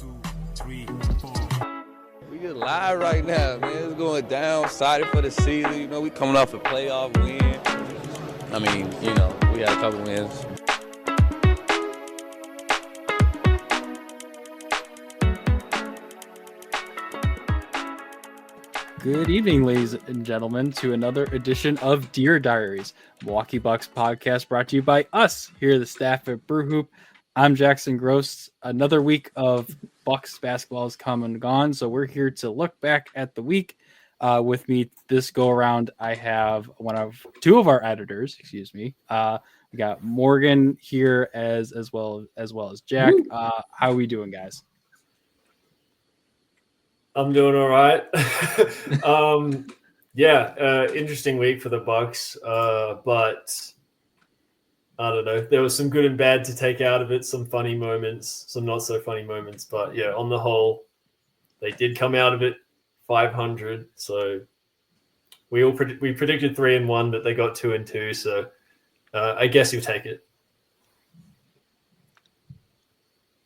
2, 3, 4. We get live right now, man. It's going down. Excited for the season. You know, we coming off a playoff win. I mean, you know, we had a couple wins. Good evening, ladies and gentlemen, to another edition of Dear Diaries, Milwaukee Bucks podcast brought to you by us here, the staff at Brew Hoop. I'm Jackson Gross. Another week of Bucks basketball has come and gone, so we're here to look back at the week. With me this go around, I have two of our editors. We got Morgan here as well as Jack. How are we doing, guys? I'm doing all right. Interesting week for the Bucks, but I don't know. There was some good and bad to take out of it, some funny moments, some not so funny moments. But yeah, on the whole, they did come out of it 500. So we predicted 3-1, but they got 2-2. So I guess you'll take it.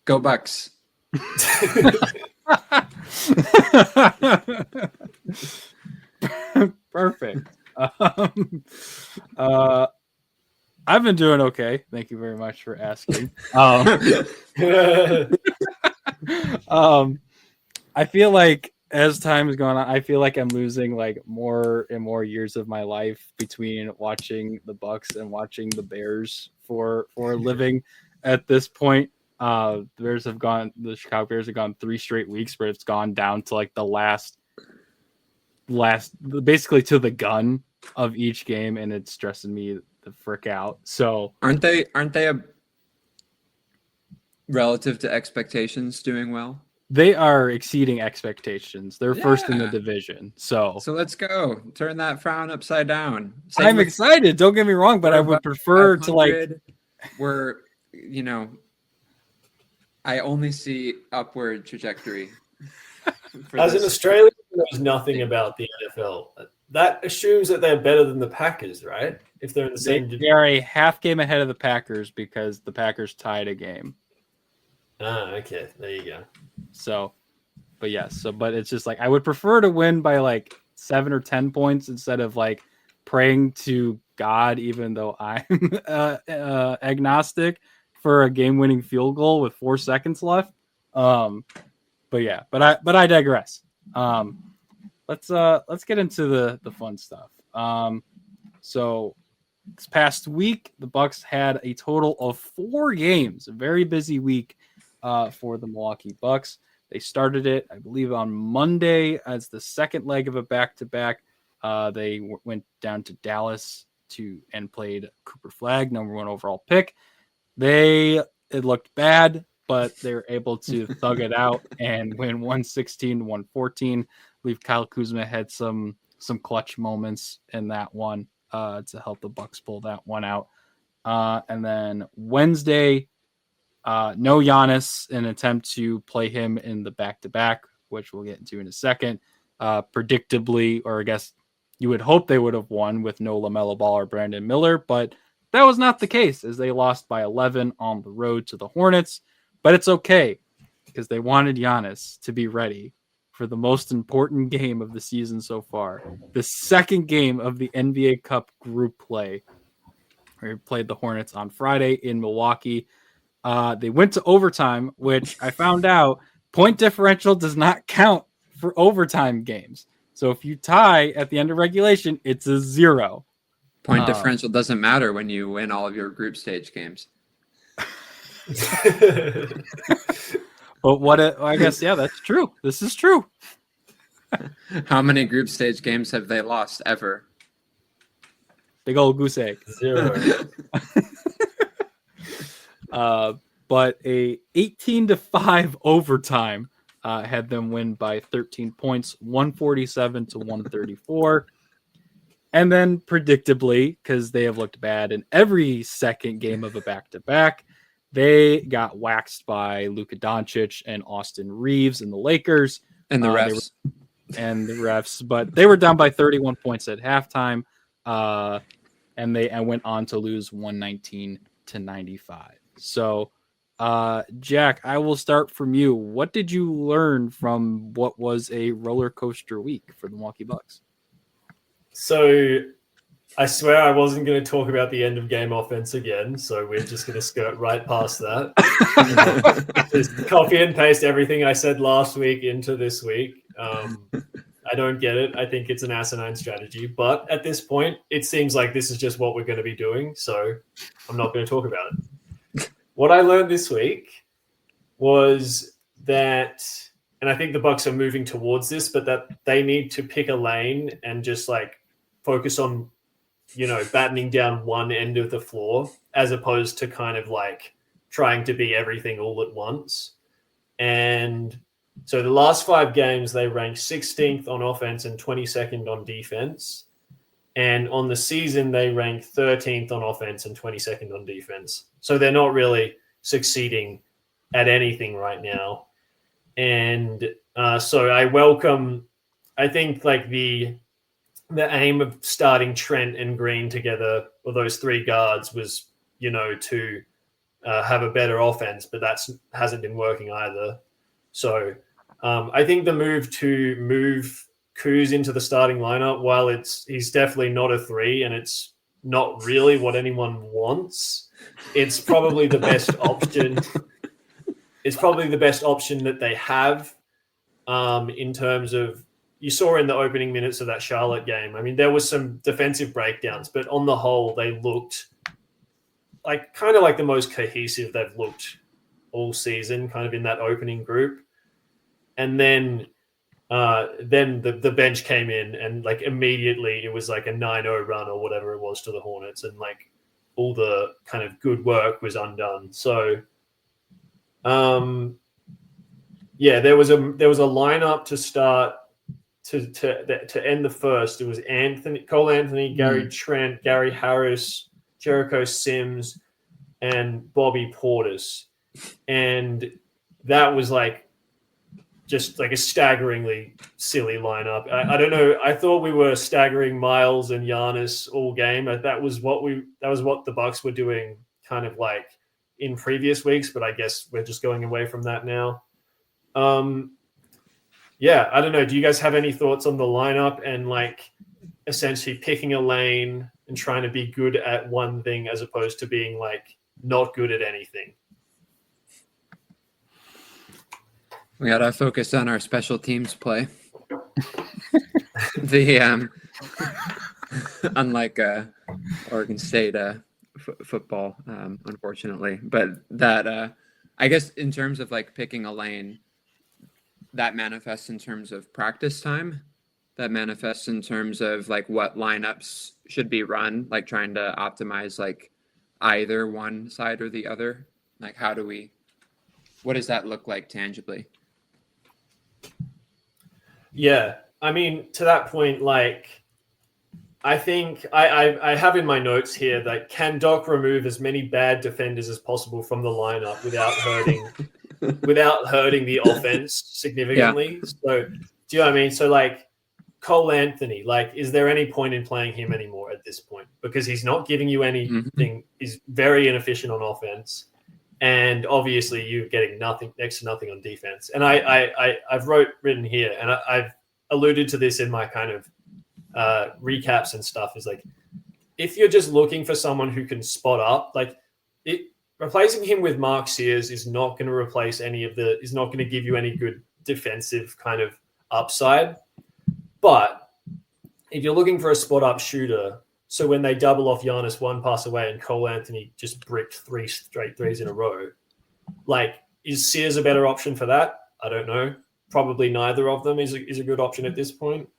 Go Bucks. Perfect. I've been doing okay. Thank you very much for asking. I feel like as time is going on, I feel like I'm losing like more and more years of my life between watching the Bucks and watching the Bears for a living at this point. The Chicago Bears have gone 3 straight weeks where it's gone down to like the last basically to the gun of each game, and it's stressing me the frick out. So aren't they relative to expectations doing well? They are exceeding expectations. They're first in the division. So let's go. Turn that frown upside down. I'm excited. Don't get me wrong, but I would prefer to like where, you know, I only see upward trajectory. As an Australian who knows nothing about the NFL, that assumes that they're better than the Packers, right? If they're in the same division. They are a half game ahead of the Packers because the Packers tied a game. Ah, okay. There you go. So, but it's just like I would prefer to win by like 7 or 10 points instead of like praying to God, even though I'm agnostic, for a game-winning field goal with 4 seconds left. But I digress. Let's get into the fun stuff. So this past week, the Bucks had a total of 4 games. A very busy week for the Milwaukee Bucks. They started it, I believe, on Monday as the second leg of a back-to-back. They went down to Dallas and played Cooper Flagg, number 1 overall pick. It looked bad, but they were able to thug it out and win 116-114. I believe Kyle Kuzma had some clutch moments in that one to help the Bucks pull that one out. And then Wednesday, no Giannis, in an attempt to play him in the back-to-back, which we'll get into in a second. Predictably, or I guess you would hope they would have won with no LaMelo Ball or Brandon Miller, but that was not the case, as they lost by 11 on the road to the Hornets. But it's okay, because they wanted Giannis to be ready for the most important game of the season so far, the second game of the NBA Cup group play. We played the Hornets on Friday in Milwaukee. They went to overtime, which I found out point differential does not count for overtime games. So if you tie at the end of regulation, it's a 0. Point differential doesn't matter when you win all of your group stage games. But I guess, yeah, that's true. This is true. How many group stage games have they lost ever? Big old goose egg. 0. But a 18-5 overtime had them win by 13 points, 147-134. And then predictably, because they have looked bad in every second game of a back-to-back, they got waxed by Luka Doncic and Austin Reeves and the Lakers. And the refs. The refs. But they were down by 31 points at halftime. And went on to lose 119-95. So Jack, I will start from you. What did you learn from what was a roller coaster week for the Milwaukee Bucks? So I swear I wasn't going to talk about the end of game offense again, so we're just going to skirt right past that. Just copy and paste everything I said last week into this week. I don't get it. I think it's an asinine strategy, but at this point, it seems like this is just what we're going to be doing, so I'm not going to talk about it. What I learned this week was that, and I think the Bucks are moving towards this, but that they need to pick a lane and just like focus on, battening down one end of the floor as opposed to kind of like trying to be everything all at once. And so the last 5 games, they ranked 16th on offense and 22nd on defense. And on the season, they ranked 13th on offense and 22nd on defense. So they're not really succeeding at anything right now. And so I think like the aim of starting Trent and Green together, or those 3 guards, was, to have a better offense, but that hasn't been working either. So I think the move to move Kuz into the starting lineup, while he's definitely not a 3 and it's not really what anyone wants, it's probably the best option. It's probably the best option that they have in terms of, you saw in the opening minutes of that Charlotte game. I mean, there was some defensive breakdowns, but on the whole, they looked like kind of like the most cohesive they've looked all season, kind of in that opening group. And then the bench came in, and like immediately it was like a 9-0 run or whatever it was to the Hornets, and like all the kind of good work was undone. So, there was a lineup to start to end the first. It was Cole Anthony, Gary Trent, Gary Harris, Jericho Sims, and Bobby Portis, and that was like just like a staggeringly silly lineup. I don't know. I thought we were staggering Miles and Giannis all game. That was what the Bucks were doing kind of like in previous weeks, but I guess we're just going away from that now. I don't know. Do you guys have any thoughts on the lineup and like essentially picking a lane and trying to be good at one thing as opposed to being like not good at anything? We gotta focus on our special teams play. Unlike Oregon State football, unfortunately, but that I guess in terms of like picking a lane, that manifests in terms of practice time. That manifests in terms of like what lineups should be run, like trying to optimize like either one side or the other. Like what does that look like tangibly? Yeah, I mean, to that point, like, I think I have in my notes here that can Doc remove as many bad defenders as possible from the lineup without hurting the offense significantly. Yeah. So, do you know what I mean? So, like, Cole Anthony, like, is there any point in playing him anymore at this point? Because he's not giving you anything. Mm-hmm. He's very inefficient on offense. And obviously, you're getting next to nothing on defense. And I've written here, and I've alluded to this in my kind of recaps and stuff. Is like, if you're just looking for someone who can spot up, like replacing him with Mark Sears is not going to replace is not going to give you any good defensive kind of upside. But if you're looking for a spot up shooter, so when they double off Giannis one pass away and Cole Anthony just bricked 3 straight threes in a row, like, is Sears a better option for that? I don't know. Probably neither of them is a good option at this point.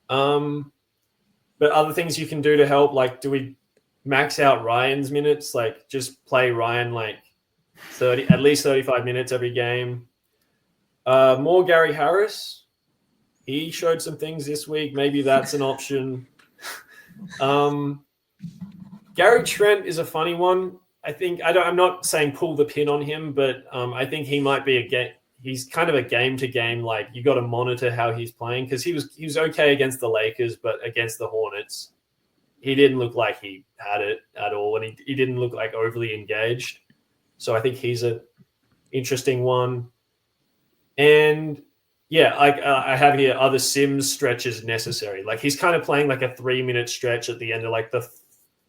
But other things you can do to help, like, do we max out Ryan's minutes? Like, just play Ryan like at least 35 minutes every game. More Gary Harris. He showed some things this week. Maybe that's an option. Gary Trent is a funny one. I think I'm not saying pull the pin on him, but I think he might be he's kind of a game to game. Like, you got to monitor how he's playing, because he was okay against the Lakers, but against the Hornets, he didn't look like he had it at all, and he didn't look like overly engaged. So I think he's a interesting one. And yeah, I have here, are the Sims stretches necessary? Like he's kind of playing like a 3-minute stretch at the end of like the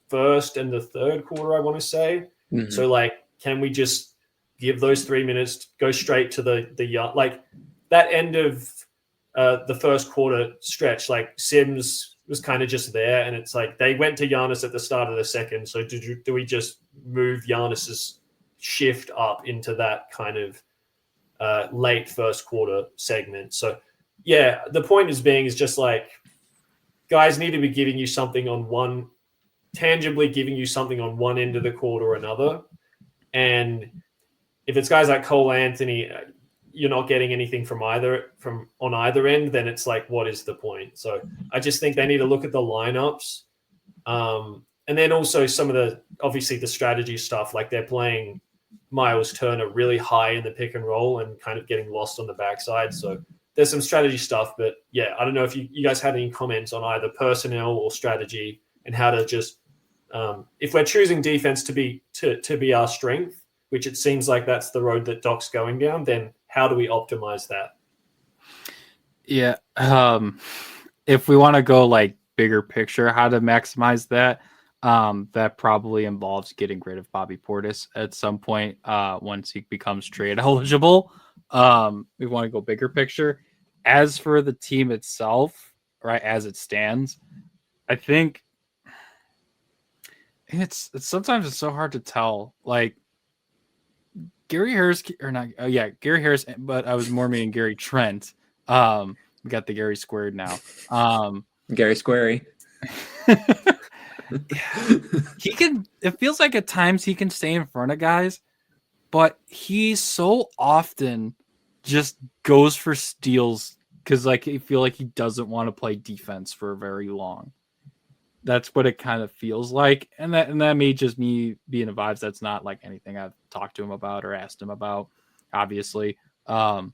first and the third quarter, I want to say. Mhm. So like, can we just give those 3 minutes, go straight to the like that end of the first quarter stretch? Like Sims was kind of just there, and it's like they went to Giannis at the start of the second. So do we just move Giannis's shift up into that kind of late first quarter segment? So yeah, the point is just like guys need to be giving you something on one, tangibly giving you something on one end of the court or another. And if it's guys like Cole Anthony, you're not getting anything from on either end, then it's like, what is the point? So I just think they need to look at the lineups. And then also some of obviously the strategy stuff, like they're playing Miles Turner really high in the pick and roll and kind of getting lost on the backside. So there's some strategy stuff, but yeah, I don't know if you guys had any comments on either personnel or strategy and how to just, if we're choosing defense to be our strength, which it seems like that's the road that Doc's going down, then how do we optimize that? Yeah. If we want to go like bigger picture, how to maximize that, that probably involves getting rid of Bobby Portis at some point once he becomes trade eligible. We want to go bigger picture. As for the team itself, right, as it stands, I think it's sometimes it's so hard to tell. Like Gary Harris or not? Oh yeah, Gary Harris. But I was more meaning Gary Trent. We got the Gary squared now. Gary Squarey. He can. It feels like at times he can stay in front of guys, but he so often just goes for steals because like I feel like he doesn't want to play defense for very long. That's what it kind of feels like, and that may just me being a vibes. That's not like anything I've talked to him about or asked him about, obviously. But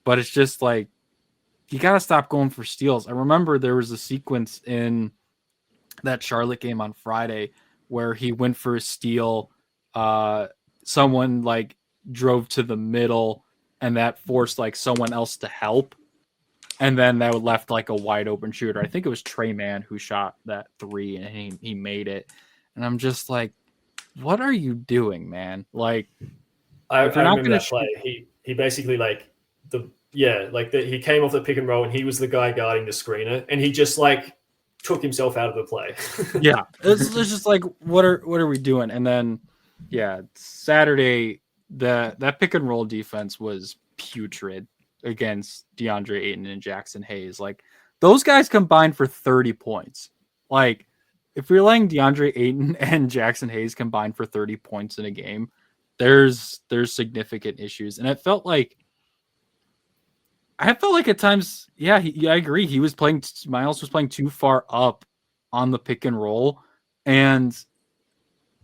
it's just like you got to stop going for steals. I remember there was a sequence in that Charlotte game on Friday where he went for a steal. Someone like drove to the middle, and that forced like someone else to help. And then that left like a wide open shooter. I think it was Trey Mann who shot that 3 and he made it. And I'm just like, what are you doing, man? Like, I if you're not remember going that to play. He basically like he came off the pick and roll and he was the guy guarding the screener and he just like took himself out of the play. yeah, it's just like what are we doing? And then yeah, Saturday that pick and roll defense was putrid against DeAndre Ayton and Jackson Hayes. Like those guys combined for 30 points. Like if we're letting DeAndre Ayton and Jackson Hayes combine for 30 points in a game, there's significant issues. And I felt like at times, yeah, I agree. Miles was playing too far up on the pick and roll, and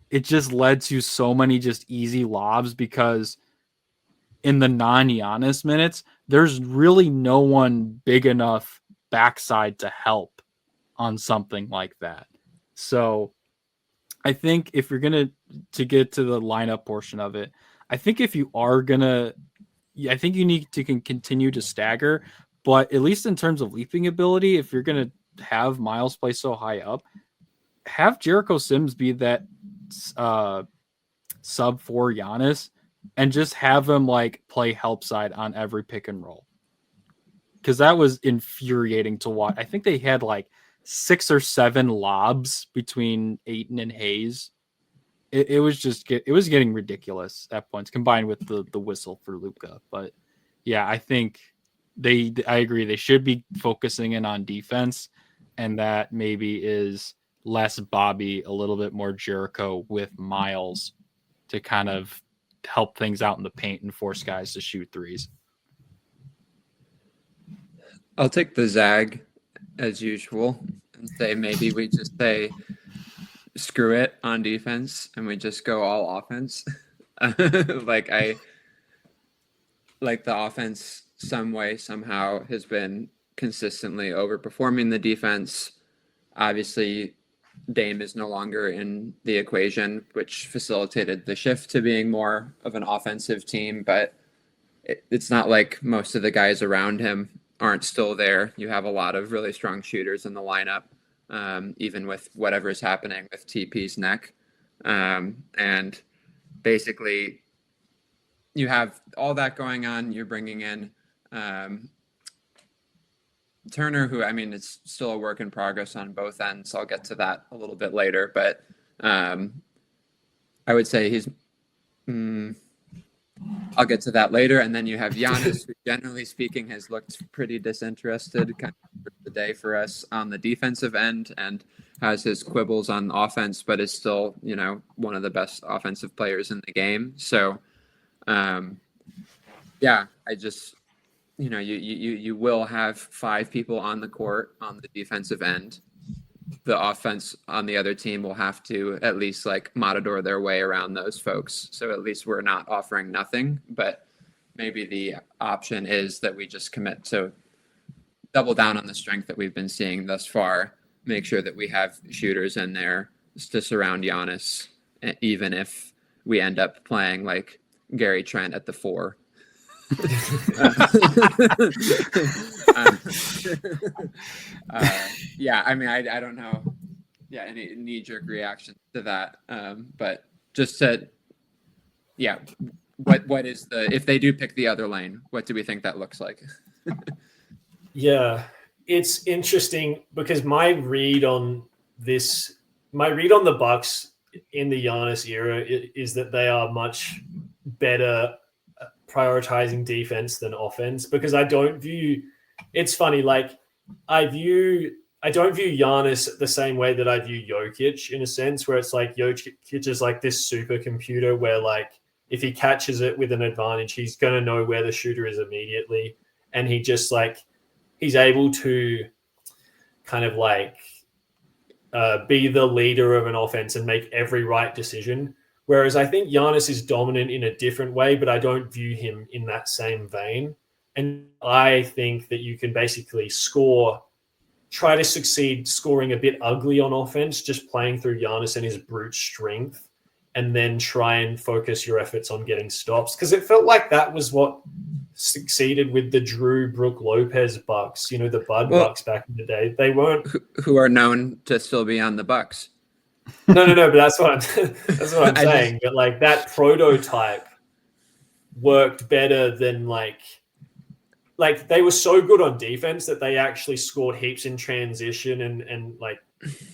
it just led to so many just easy lobs because in the non-Giannis minutes, there's really no one big enough backside to help on something like that. So I think if you're going to get to the lineup portion of it, I think if you are going to, I think you need to continue to stagger, but at least in terms of leaping ability, if you're going to have Miles play so high up, have Jericho Sims be that sub 4 Giannis and just have him like play help side on every pick and roll. Because that was infuriating to watch. I think they had like 6 or 7 lobs between Ayton and Hayes. It was getting ridiculous at points combined with the whistle for Luka. But yeah, I think I agree. They should be focusing in on defense, and that maybe is less Bobby, a little bit more Jericho with Miles to kind of help things out in the paint and force guys to shoot threes. I'll take the zag as usual and say maybe we just say screw it on defense and we just go all offense. I like the offense some way somehow has been consistently overperforming the defense. Obviously Dame is no longer in the equation, which facilitated the shift to being more of an offensive team. But it's not like most of the guys around him aren't still there. You have a lot of really strong shooters in the lineup, even with whatever's happening with TP's neck. And basically, you have all that going on. You're bringing in Turner, who, I mean, it's still a work in progress on both ends. I'll get to that a little bit later. But I would say he's I'll get to that later. And then you have Giannis, who generally speaking has looked pretty disinterested kind of for the day for us on the defensive end and has his quibbles on offense, but is still, you know, one of the best offensive players in the game. So, yeah, I just, you know, you will have 5 people on the court on the defensive end. The offense on the other team will have to at least like matador their way around those folks. So at least we're not offering nothing, but maybe the option is that we just commit to double down on the strength that we've been seeing thus far, make sure that we have shooters in there to surround Giannis, even if we end up playing like Gary Trent at the 4. Yeah, I mean, I don't know. Yeah, any knee-jerk reaction to that. But just to, yeah, what is if they do pick the other lane, what do we think that looks like? Yeah, it's interesting because my read on the Bucks in the Giannis era is that they are much better prioritizing defense than offense, because I don't view, it's funny, like I don't view Giannis the same way that I view Jokic, in a sense where it's like Jokic is like this supercomputer where like if he catches it with an advantage, he's going to know where the shooter is immediately. And he just like, he's able to kind of like be the leader of an offense and make every right decision. Whereas I think Giannis is dominant in a different way, but I don't view him in that same vein. And I think that you can basically try to succeed scoring a bit ugly on offense, just playing through Giannis and his brute strength, and then try and focus your efforts on getting stops. Because it felt like that was what succeeded with the Drew Brook Lopez Bucks, you know, the Bud Bucks back in the day. They weren't... Who are known to still be on the Bucks. No, but that's what I'm saying. But like that prototype worked better than like they were so good on defense that they actually scored heaps in transition and like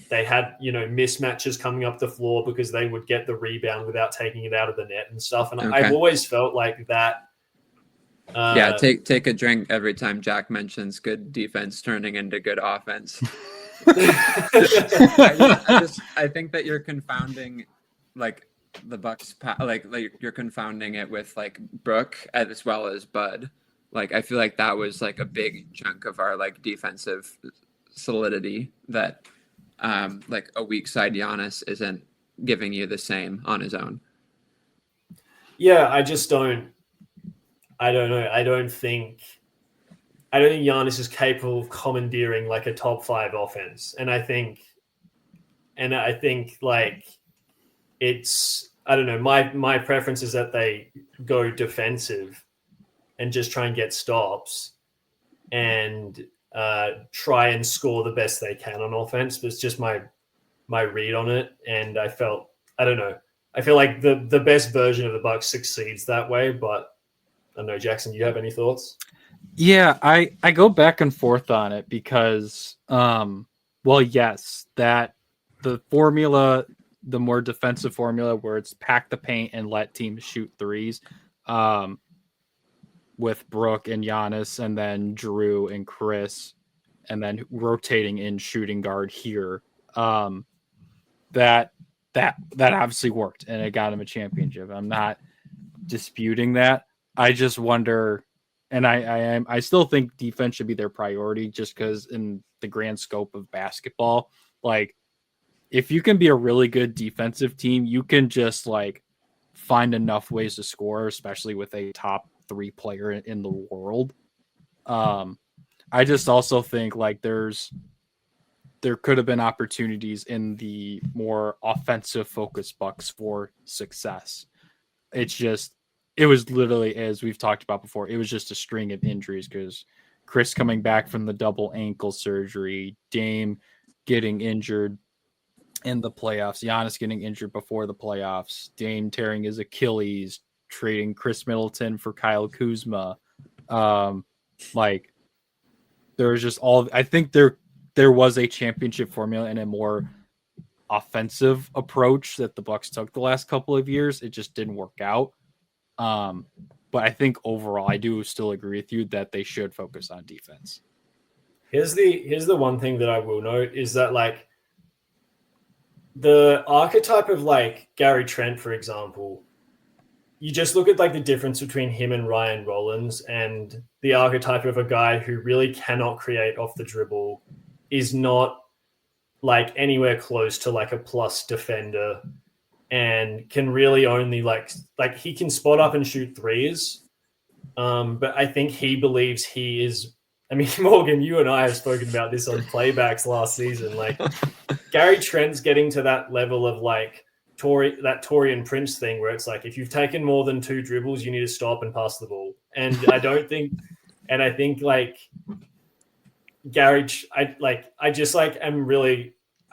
they had, you know, mismatches coming up the floor because they would get the rebound without taking it out of the net and stuff. And I've always felt like that. Yeah, take a drink every time Jack mentions good defense turning into good offense. I think that you're confounding like the Bucks, like you're confounding it with like Brook as well as Bud. Like I feel like that was like a big chunk of our like defensive solidity that like a weak side Giannis isn't giving you the same on his own. Yeah, I don't know. I don't think Giannis is capable of commandeering like a top 5 offense. And I think like it's, I don't know, my preference is that they go defensive and just try and get stops and try and score the best they can on offense. But it's just my read on it. And I feel like the best version of the Bucks succeeds that way, but I don't know, Jackson, do you have any thoughts? Yeah, I go back and forth on it because, well, yes, that the formula, the more defensive formula where it's pack the paint and let teams shoot threes, with Brook and Giannis and then Drew and Chris, and then rotating in shooting guard here, that obviously worked and it got him a championship. I'm not disputing that. I just wonder, and I still think defense should be their priority just because in the grand scope of basketball, like if you can be a really good defensive team, you can just like find enough ways to score, especially with a top 3 player in the world. I just also think like there's there could have been opportunities in the more offensive focused Bucks for success. It was literally, as we've talked about before, it was just a string of injuries because Chris coming back from the double ankle surgery, Dame getting injured in the playoffs, Giannis getting injured before the playoffs, Dame tearing his Achilles, trading Chris Middleton for Kyle Kuzma. Like there was just I think there was a championship formula and a more offensive approach that the Bucks took the last couple of years. It just didn't work out. But I think overall, I do still agree with you that they should focus on defense. Here's the one thing that I will note is that like the archetype of like Gary Trent, for example, you just look at like the difference between him and Ryan Rollins and the archetype of a guy who really cannot create off the dribble, is not like anywhere close to like a plus defender, and can really only like he can spot up and shoot threes. But I think he believes he is. I mean, Morgan, you and I have spoken about this on playbacks last season. Like Gary Trent's getting to that level of like Torian Prince thing where it's like, if you've taken more than 2 dribbles, you need to stop and pass the ball. And I think like Gary, I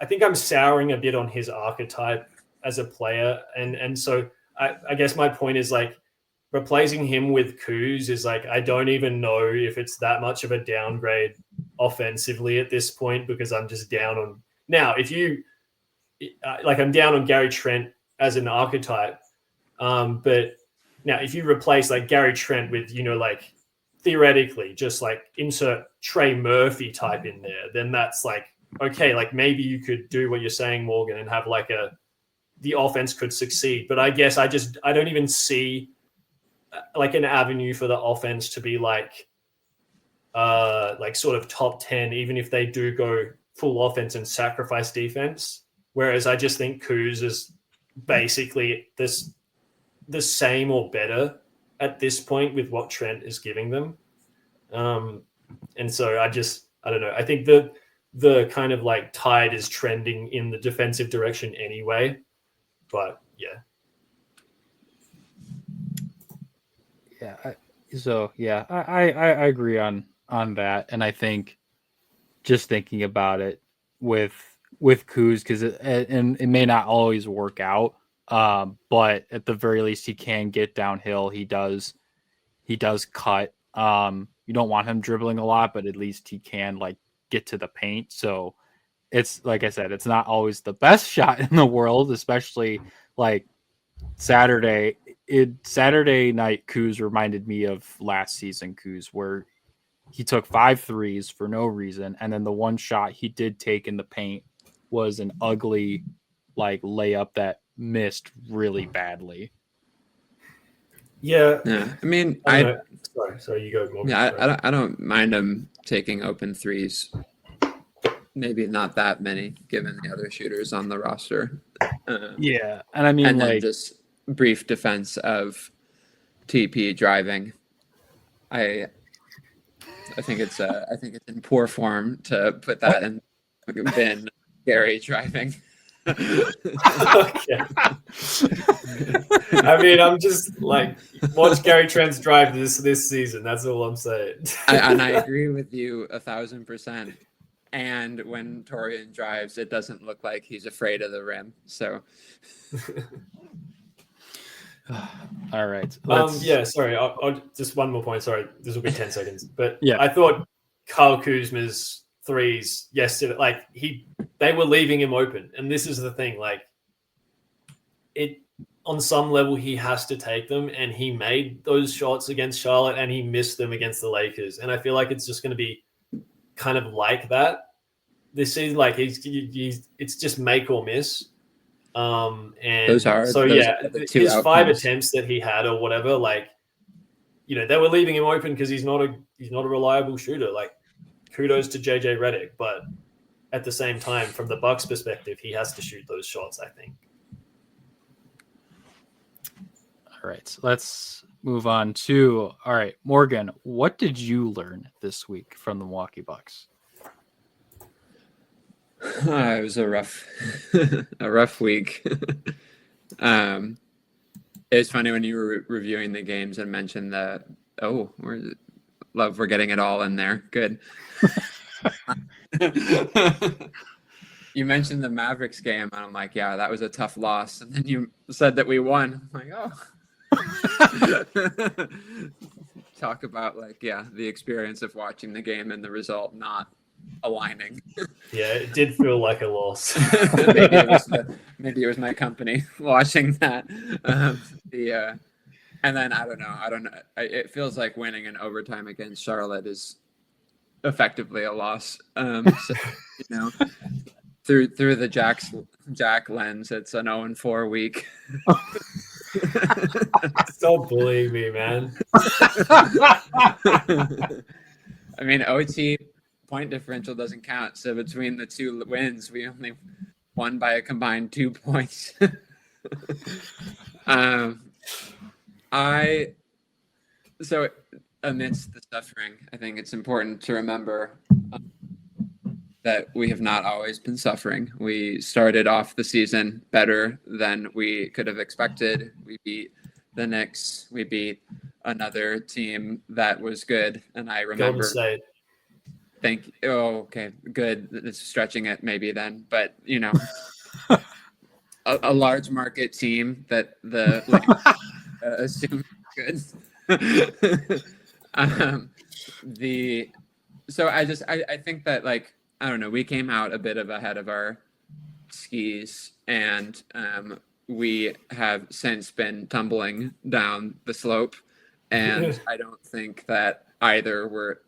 think I'm souring a bit on his archetype as a player. And so I guess my point is like, replacing him with Kuz is like, I don't even know if it's that much of a downgrade offensively at this point, because I'm just down on now. If you like, I'm down on Gary Trent as an archetype. But now if you replace like Gary Trent with, like theoretically just like insert Trey Murphy type in there, then that's like, okay, like maybe you could do what you're saying, Morgan, and have like the offense could succeed. But I guess I don't even see like an avenue for the offense to be like sort of top 10, even if they do go full offense and sacrifice defense. Whereas I just think Kuz is basically the same or better at this point with what Trent is giving them. And so I don't know. I think the kind of like tide is trending in the defensive direction anyway. But yeah. I agree on that, and I think just thinking about it with Kuz, because it may not always work out, but at the very least he can get downhill. He does cut. You don't want him dribbling a lot, but at least he can like get to the paint. So it's like I said, it's not always the best shot in the world, especially like Saturday night Kuz reminded me of last season Kuz, where he took 5 threes for no reason, and then the one shot he did take in the paint was an ugly like layup that missed really badly. Yeah. I mean, sorry, you go, Morgan. Yeah, I don't mind him taking open threes. Maybe not that many, given the other shooters on the roster. And I mean, and like then just brief defense of TP driving. I think it's in poor form to put that in bin. Gary driving. Okay. I mean, I'm just like, watch Gary Trent's drive this season. That's all I'm saying. And I agree with you 1,000%. And when Torian drives, it doesn't look like he's afraid of the rim. So, all right. Sorry. I'll just one more point. Sorry, this will be 10 seconds. But yeah, I thought Kyle Kuzma's threes yesterday, like they were leaving him open, and this is the thing. Like, it on some level he has to take them, and he made those shots against Charlotte, and he missed them against the Lakers, and I feel like it's just going to be kind of like that this season. Like it's just make or miss. And his 5 attempts that he had or whatever, like, they were leaving him open because he's not a reliable shooter. Like, kudos to JJ Redick, but at the same time, from the Bucks perspective, he has to shoot those shots, I think. All right, let's move on to Morgan, what did you learn this week from the Milwaukee Bucks? It was a rough, a rough week. It's funny when you were reviewing the games and mentioned that. Oh, we're getting it all in there. Good. You mentioned the Mavericks game, and I'm like, yeah, that was a tough loss. And then you said that we won. I'm like, oh. Talk about the experience of watching the game and the result not aligning. Yeah, it did feel like a loss. maybe it was my company watching that. And then I don't know. It feels like winning in overtime against Charlotte is effectively a loss. So, through the Jack lens, it's an 0-4 week. Stop bullying me, man. I mean, OT point differential doesn't count. So between the two wins, we only won by a combined 2 points. So amidst the suffering, I think it's important to remember that we have not always been suffering. We started off the season better than we could have expected. We beat the Knicks. We beat another team that was good. And I remember. Golden State. Oh, okay, good. It's stretching it maybe then, but a large market team that the assumed good. So I think that I don't know, we came out a bit ahead of our skis, and we have since been tumbling down the slope, and I don't think that either were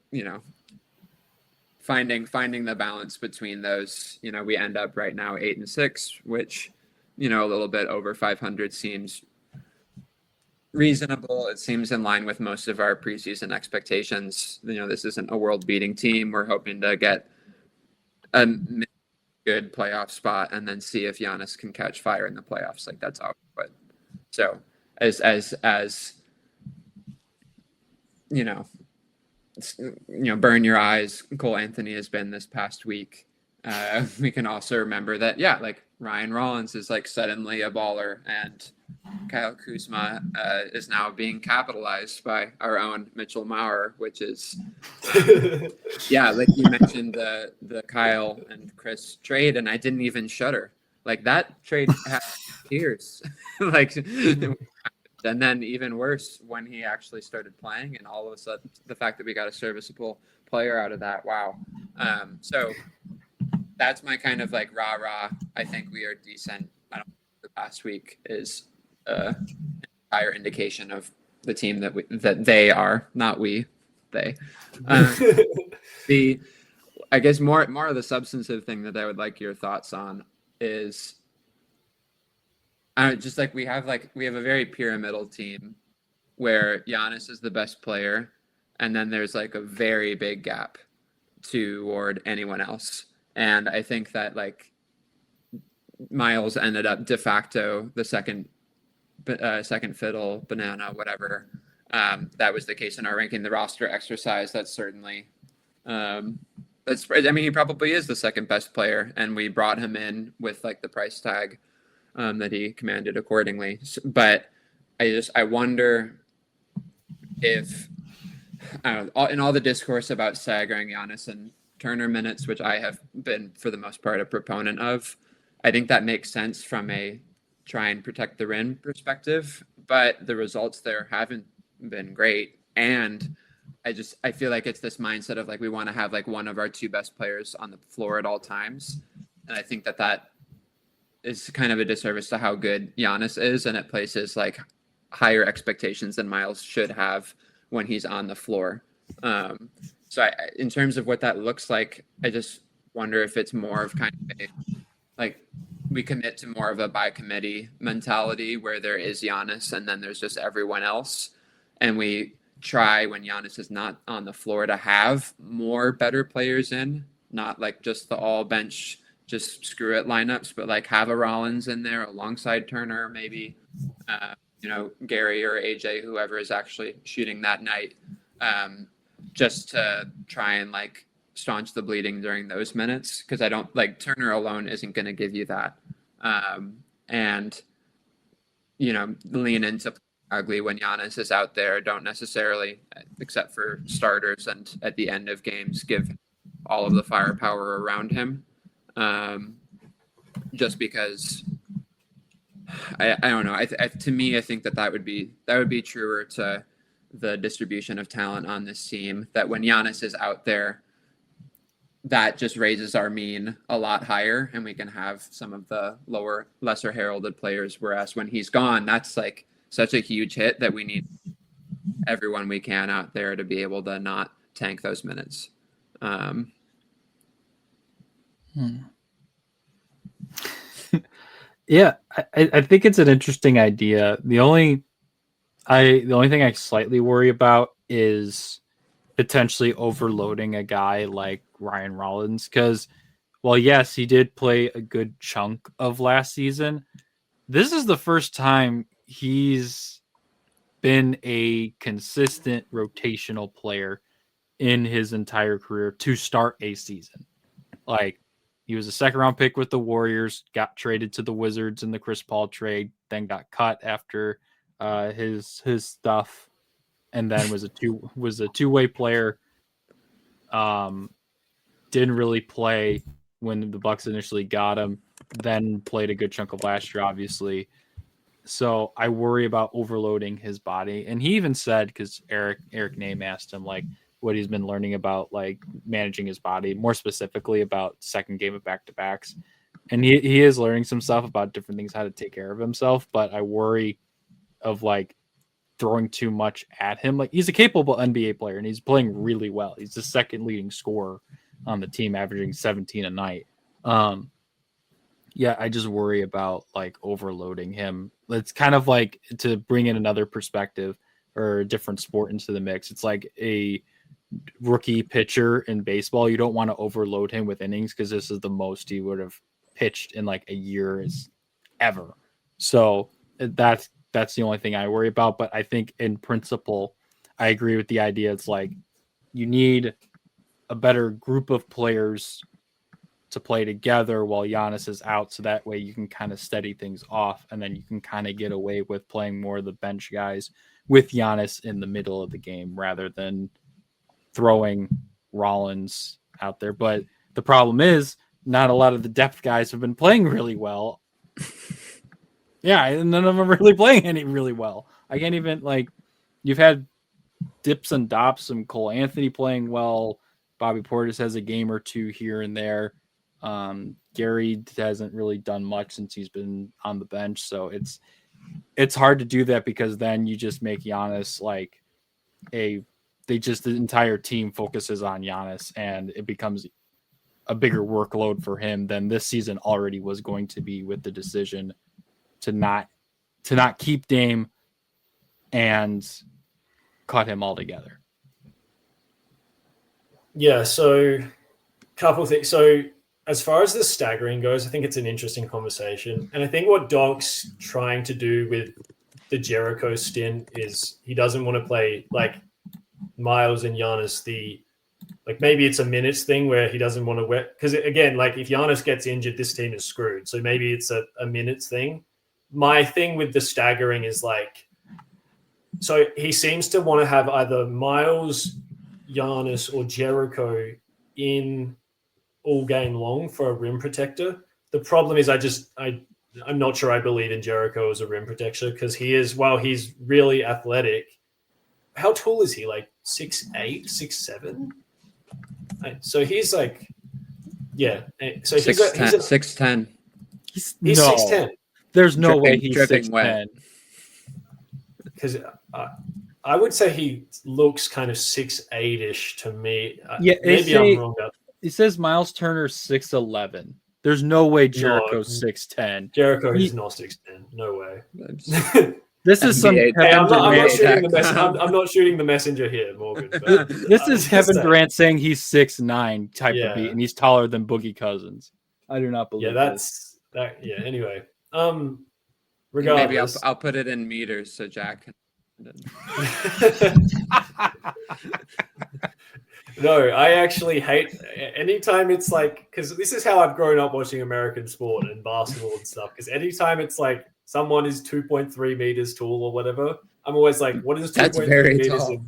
finding the balance between those. We end up right now 8-6, which a little bit over 500 seems reasonable. It seems in line with most of our preseason expectations. This isn't a world-beating team. We're hoping to get a good playoff spot and then see if Giannis can catch fire in the playoffs. That's all. But so as burn your eyes, Cole Anthony has been this past week. We can also remember that Ryan Rollins is suddenly a baller, and Kyle Kuzma is now being capitalized by our own Mitchell Maurer, which is you mentioned the Kyle and Chris trade, and I didn't even shudder. That trade had tears. And then even worse when he actually started playing, and all of a sudden the fact that we got a serviceable player out of that. Wow. So that's my kind of rah-rah. I think we are decent. I don't think the past week is an entire indication of the team that they are, not we, they. I guess more of the substantive thing that I would like your thoughts on is just we have a very pyramidal team where Giannis is the best player, and then there's a very big gap toward anyone else. And I think that Miles ended up de facto the second fiddle, banana, whatever. That was the case in our ranking the roster exercise. That's certainly he probably is the second best player, and we brought him in with the price tag that he commanded accordingly. But I wonder if in all the discourse about staggering Giannis and Turner minutes, which I have been for the most part a proponent of, I think that makes sense from a try and protect the rim perspective, but the results there haven't been great. And I feel like it's this mindset of we want to have one of our two best players on the floor at all times. And I think that is kind of a disservice to how good Giannis is, and it places higher expectations than Miles should have when he's on the floor. So in terms of what that looks like, I just wonder if it's more of kind of we commit to more of a by committee mentality where there is Giannis and then there's just everyone else. And we try when Giannis is not on the floor to have more better players in, not just the all bench, just screw it lineups, but have a Rollins in there alongside Turner, maybe, Gary or AJ, whoever is actually shooting that night, just to try and staunch the bleeding during those minutes, because I don't like Turner alone isn't going to give you that. And, lean into ugly when Giannis is out there. Don't necessarily, except for starters and at the end of games, give all of the firepower around him. Just because I don't know. To me, I think that would be truer to the distribution of talent on this team, that when Giannis is out there, that just raises our mean a lot higher, and we can have some of the lesser heralded players. Whereas when he's gone, that's like such a huge hit that we need everyone we can out there to be able to not tank those minutes. Yeah, I think it's an interesting idea. The only thing I slightly worry about is potentially overloading a guy like Ryan Rollins, because while yes, he did play a good chunk of last season, this is the first time he's been a consistent rotational player in his entire career to start a season. Like, he was a second round pick with the Warriors, got traded to the Wizards in the Chris Paul trade, then got cut after his stuff, and then was a two-way player. Didn't really play when the Bucks initially got him, then played a good chunk of last year, obviously. So I worry about overloading his body. And he even said, because Eric Name asked him like what he's been learning about like managing his body, more specifically about second game of back-to-backs. And he is learning some stuff about different things, how to take care of himself. But I worry of like throwing too much at him. Like, he's a capable NBA player and he's playing really well. He's the second leading scorer on the team, averaging 17 a night. Yeah, I just worry about like overloading him. It's kind of like, to bring in another perspective or a different sport into the mix, it's like a rookie pitcher in baseball. You don't want to overload him with innings, because this is the most he would have pitched in like a year ever. So that's the only thing I worry about. But I think in principle, I agree with the idea. It's like you need a better group of players to play together while Giannis is out, so that way you can kind of steady things off, and then you can kind of get away with playing more of the bench guys with Giannis in the middle of the game rather than throwing Rollins out there. But the problem is, not a lot of the depth guys have been playing really well. Yeah, and none of them are really playing any really well. I can't even, like, you've had dips and dops, some Cole Anthony playing well. Bobby Portis has a game or two here and there. Gary hasn't really done much since he's been on the bench. So it's hard to do that, because then you just make Giannis like the entire team focuses on Giannis, and it becomes a bigger workload for him than this season already was going to be, with the decision to not keep Dame and cut him altogether. Yeah, so couple things. So as far as the staggering goes, I think it's an interesting conversation. And I think what Doc's trying to do with the Jericho stint is he doesn't want to play like Miles and Giannis, maybe it's a minutes thing where he doesn't want to wear, because again, like if Giannis gets injured, this team is screwed. So maybe it's a minutes thing. My thing with the staggering is like, so he seems to want to have either Miles, Giannis, or Jericho in all game long for a rim protector. The problem is I'm not sure I believe in Jericho as a rim protector, because he's really athletic. How tall is he? Like 6'8", 6'7"? So he's like, yeah. So he's 6'10". He's 6'10". There's no way he's 6'10". Because I would say he looks kind of 6'8"-ish to me. Yeah, maybe I'm wrong about that. It says Miles Turner 6'11". There's no way Jericho's 6'10". Jericho is not 6'10". No way. This is some Kevin I'm not shooting Durant. I'm not shooting the messenger here, Morgan. But, this is Kevin Durant saying he's 6'9" type of beat, and he's taller than Boogie Cousins. I do not believe. Yeah, that. Yeah. Anyway, regardless, maybe I'll put it in meters so Jack can. No, I actually hate anytime it's like, because this is how I've grown up watching American sport and basketball and stuff. Because anytime it's like someone is 2.3 meters tall or whatever, I'm always like, what is That's 2.3 very meters tall.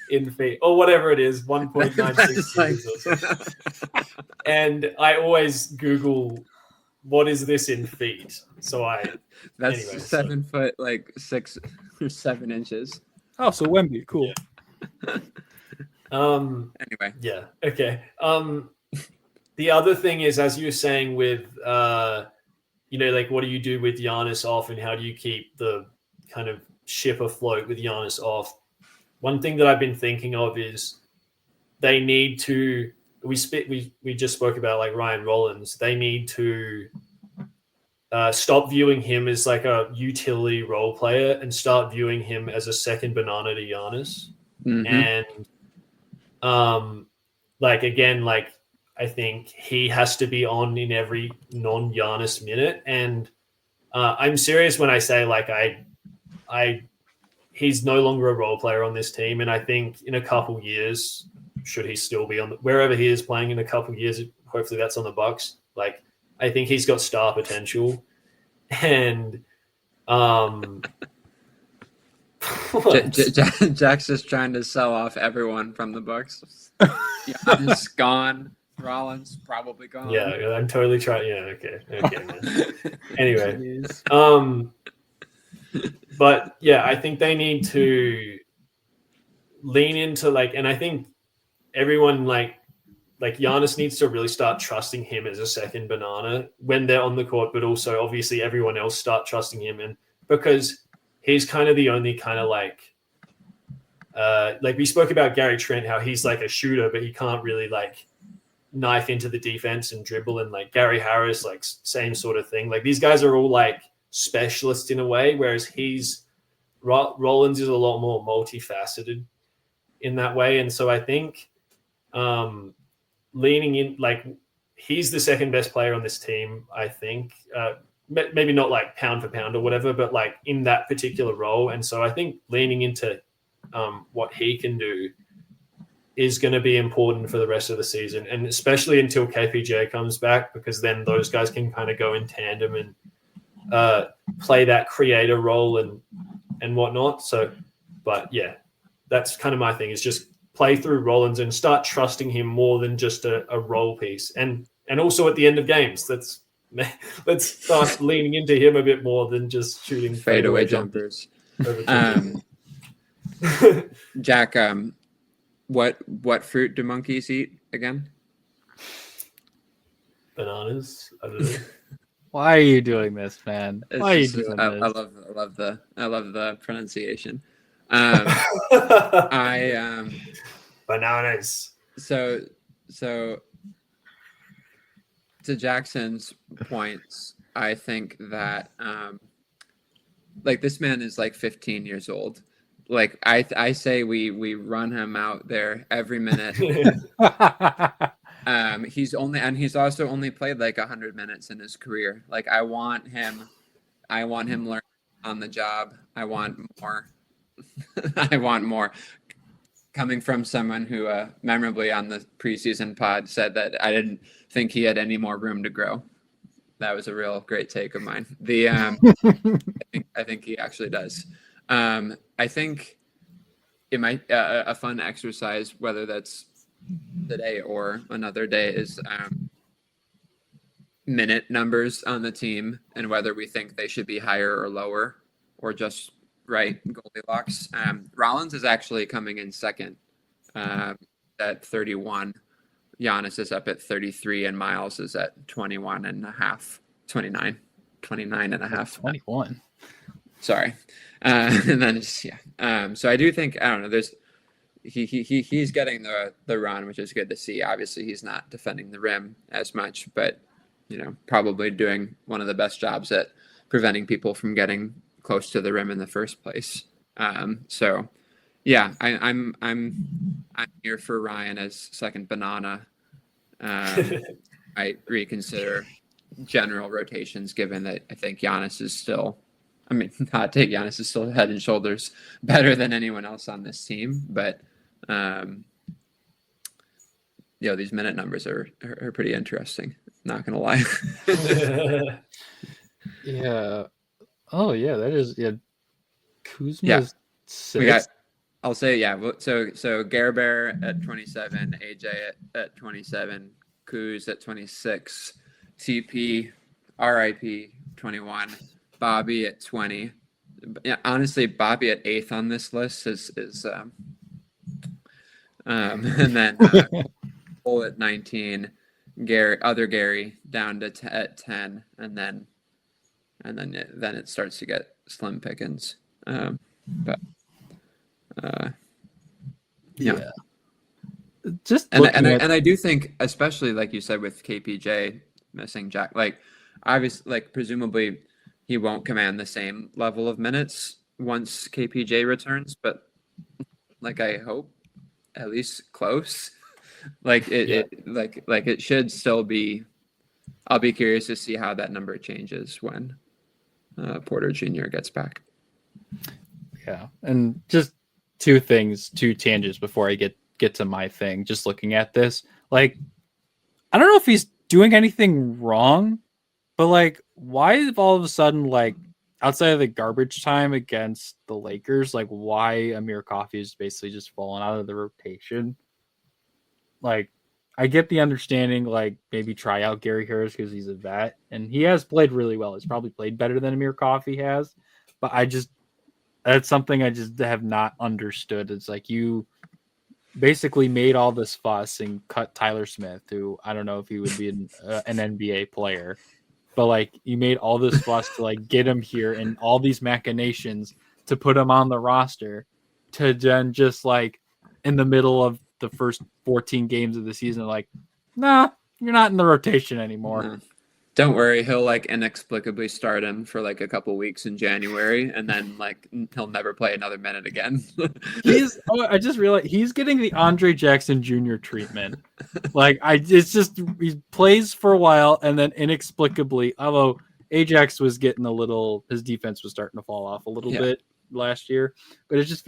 in feet or whatever it is, 1.96 That's like- meters or something. And I always Google what is this in feet. So That's Anyway, 7 foot, like 6 or 7 inches. Oh, so Wemby, cool. Anyway, Yeah. Okay. The other thing is, as you were saying with, like, what do you do with Giannis off, and how do you keep the kind of ship afloat with Giannis off? One thing that I've been thinking of is they need to. We just spoke about like Ryan Rollins. They need to stop viewing him as like a utility role player and start viewing him as a second banana to Giannis. And I think he has to be on in every non-Giannis minute. And I'm serious when I say like he's no longer a role player on this team. And I think in a couple years, should he still be on wherever he is playing in a couple years, hopefully that's on the Bucks. Like I think he's got star potential. And Jack's just trying to sell off everyone from the Bucks. Giannis gone. Rollins probably gone. Yeah, I'm totally trying. Yeah, okay, man. Anyway, but yeah, I think they need to lean into and I think everyone like Giannis needs to really start trusting him as a second banana when they're on the court, but also obviously everyone else start trusting him, and because he's kind of the only kind of like we spoke about Gary Trent, how he's like a shooter, but he can't really like knife into the defense and dribble, and like Gary Harris, like same sort of thing. Like these guys are all like specialists in a way, whereas Rollins is a lot more multifaceted in that way. And so I think leaning in, like he's the second best player on this team, I think. Maybe not like pound for pound or whatever, but like in that particular role. And so I think leaning into what he can do is going to be important for the rest of the season, and especially until KPJ comes back, because then those guys can kind of go in tandem and play that creator role and whatnot. So, but yeah, that's kind of my thing, is just play through Rollins and start trusting him more than just a role piece. And also at the end of games, let's start leaning into him a bit more than just shooting fadeaway jumpers. Jack, what fruit do monkeys eat again? Bananas. I don't know. Why are you doing this, man? Why are you doing I this? love the pronunciation. Bananas. So to Jackson's points, I think that like this man is like 15 years old. Like I say we run him out there every minute. He's also only played like 100 minutes in his career. Like I want him learning on the job. I want more. I want more. Coming from someone who memorably on the preseason pod said that I didn't think he had any more room to grow. That was a real great take of mine. I think he actually does. I think it might a fun exercise, whether that's today or another day, is minute numbers on the team and whether we think they should be higher or lower or just right Goldilocks. Rollins is actually coming in second at 31. Giannis is up at 33 and Miles is at 29 and a half. 21. Sorry. And then so I do think, I don't know, there's he's getting the run, which is good to see. Obviously he's not defending the rim as much, but probably doing one of the best jobs at preventing people from getting close to the rim in the first place. So yeah, I'm here for Ryan as second banana. I reconsider general rotations, given that I think Giannis is still, Giannis is still head and shoulders better than anyone else on this team. But these minute numbers are pretty interesting. Not gonna lie. Yeah. Oh yeah, that is Kuzma's Yeah. 6. We got. I'll say So Gerber at 27, AJ at 27, Kuz at 26, TP, RIP 21, Bobby at 20. Yeah, honestly, Bobby at 8th on this list is and then Cole at 19, Gary down to at 10, and then it starts to get slim pickings. But yeah. Just And I do think, especially like you said with KPJ missing Jack, like obviously, like presumably he won't command the same level of minutes once KPJ returns, but like I hope at least close. Like it should still be. I'll be curious to see how that number changes when Porter Jr. gets back. Yeah, and just two tangents before I get to my thing. Just looking at this, like, I don't know if he's doing anything wrong, but like, why if all of a sudden, like, outside of the garbage time against the Lakers, like, why Amir Coffey is basically just fallen out of the rotation? Like, I get the understanding, like, maybe try out Gary Harris because he's a vet, and he has played really well. He's probably played better than Amir Coffey has, but that's something I just have not understood. It's like you basically made all this fuss and cut Tyler Smith, who I don't know if he would be an NBA player, but like you made all this fuss to like get him here and all these machinations to put him on the roster to then just like in the middle of the first 14 games of the season, like, nah, you're not in the rotation anymore. No. Don't worry, he'll like inexplicably start him for like a couple weeks in January, and then like he'll never play another minute again. I just realized he's getting the Andre Jackson Jr. treatment. Like it's just he plays for a while and then inexplicably, although Ajax was getting his defense was starting to fall off a little bit last year, but it just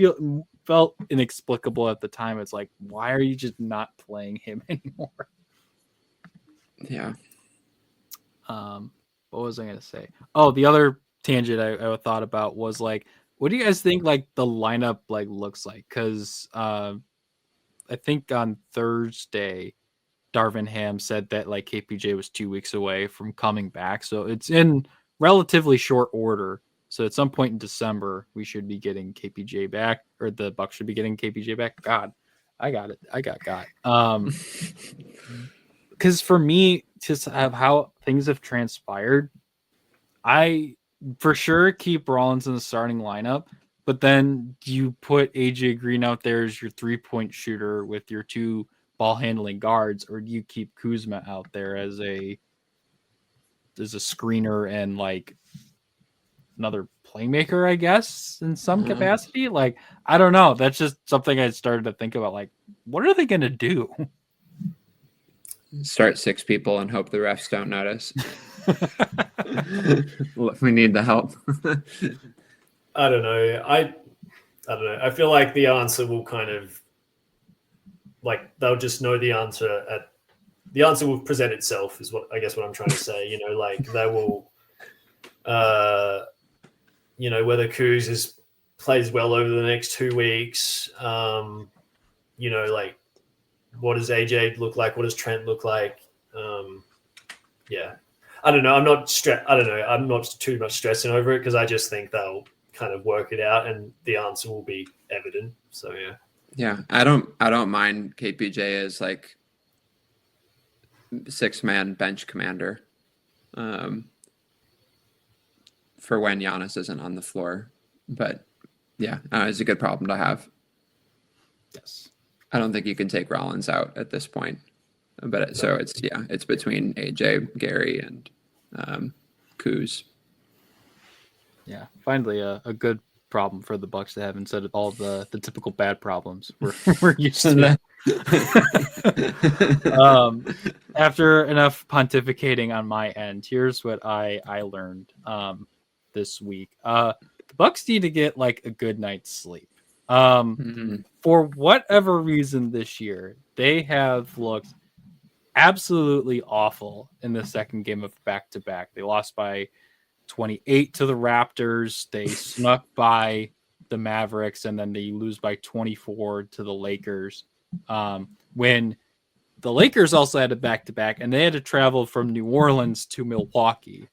felt inexplicable at the time. It's like, why are you just not playing him anymore? Yeah. What was I going to say? Oh, the other tangent I thought about was like, what do you guys think like the lineup like looks like? Because I think on Thursday, Darvin Ham said that like KPJ was 2 weeks away from coming back, so it's in relatively short order. So at some point in December, we should be getting KPJ back, or the Bucks should be getting KPJ back. God, I got it. I got. Because for me, just have how things have transpired, I for sure keep Rollins in the starting lineup, but then you put AJ Green out there as your 3-point shooter with your 2 ball handling guards, or do you keep Kuzma out there as a screener and like another playmaker, I guess, in some capacity? Like, I don't know. That's just something I started to think about. Like, what are they going to do? Start 6 people and hope the refs don't notice. We need the help. I don't know. I don't know. I feel like the answer will kind of like they'll just know the answer the answer will present itself is what I'm trying to say. You know, like they will you know, whether Kuz plays well over the next 2 weeks, you know, like what does AJ look like? What does Trent look like? Yeah, I don't know. I'm not too much stressing over it because I just think they'll kind of work it out and the answer will be evident. So yeah. Yeah, I don't mind KPJ as like 6-man bench commander, for when Giannis isn't on the floor. But yeah, it's a good problem to have. Yes. I don't think you can take Rollins out at this point, but so it's between AJ, Gary, and Kuz. Yeah, finally a good problem for the Bucks to have instead of all the typical bad problems we're used to. After enough pontificating on my end, here's what I learned this week. The Bucks need to get like a good night's sleep. For whatever reason this year, they have looked absolutely awful in the second game of back-to-back. They lost by 28 to the Raptors. They snuck by the Mavericks, and then they lose by 24 to the Lakers. When the Lakers also had a back-to-back, and they had to travel from New Orleans to Milwaukee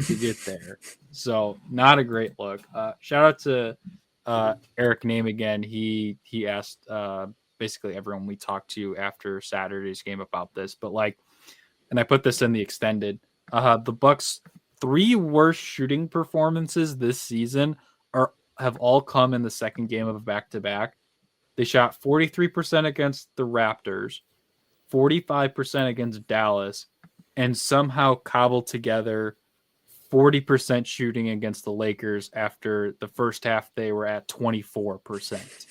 to get there. So not a great look. Shout out to Eric Name again. He asked basically everyone we talked to after Saturday's game about this, but and I put this in the extended. The Bucks' 3 worst shooting performances this season have all come in the second game of a back-to-back. They shot 43% against the Raptors, 45% against Dallas, and somehow cobbled together 40% shooting against the Lakers after the first half they were at 24%.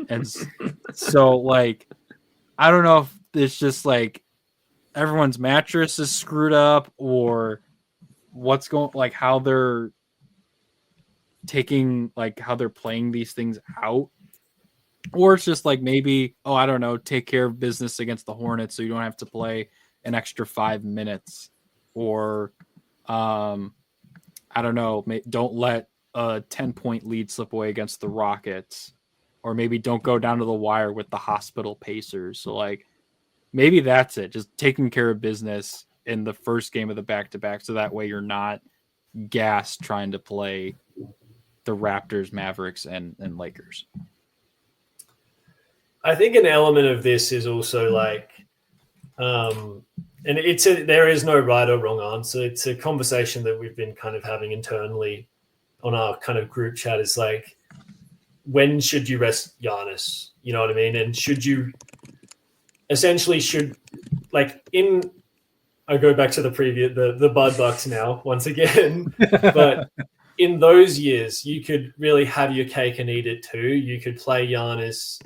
And so, I don't know if it's just everyone's mattress is screwed up or what's going, how they're taking, how they're playing these things out. Or it's just maybe, I don't know, take care of business against the Hornets so you don't have to play an extra 5 minutes. Or, I don't know, don't let a 10-point lead slip away against the Rockets. Or maybe don't go down to the wire with the hospital Pacers. So, maybe that's it. Just taking care of business in the first game of the back-to-back so that way you're not gassed trying to play the Raptors, Mavericks, and Lakers. I think an element of this is also and there is no right or wrong answer. It's a conversation that we've been kind of having internally on our kind of group chat. Is when should you rest Giannis? You know what I mean? And should you essentially I go back to the previous the Bud Bucks now once again, but in those years you could really have your cake and eat it too. You could play Giannis.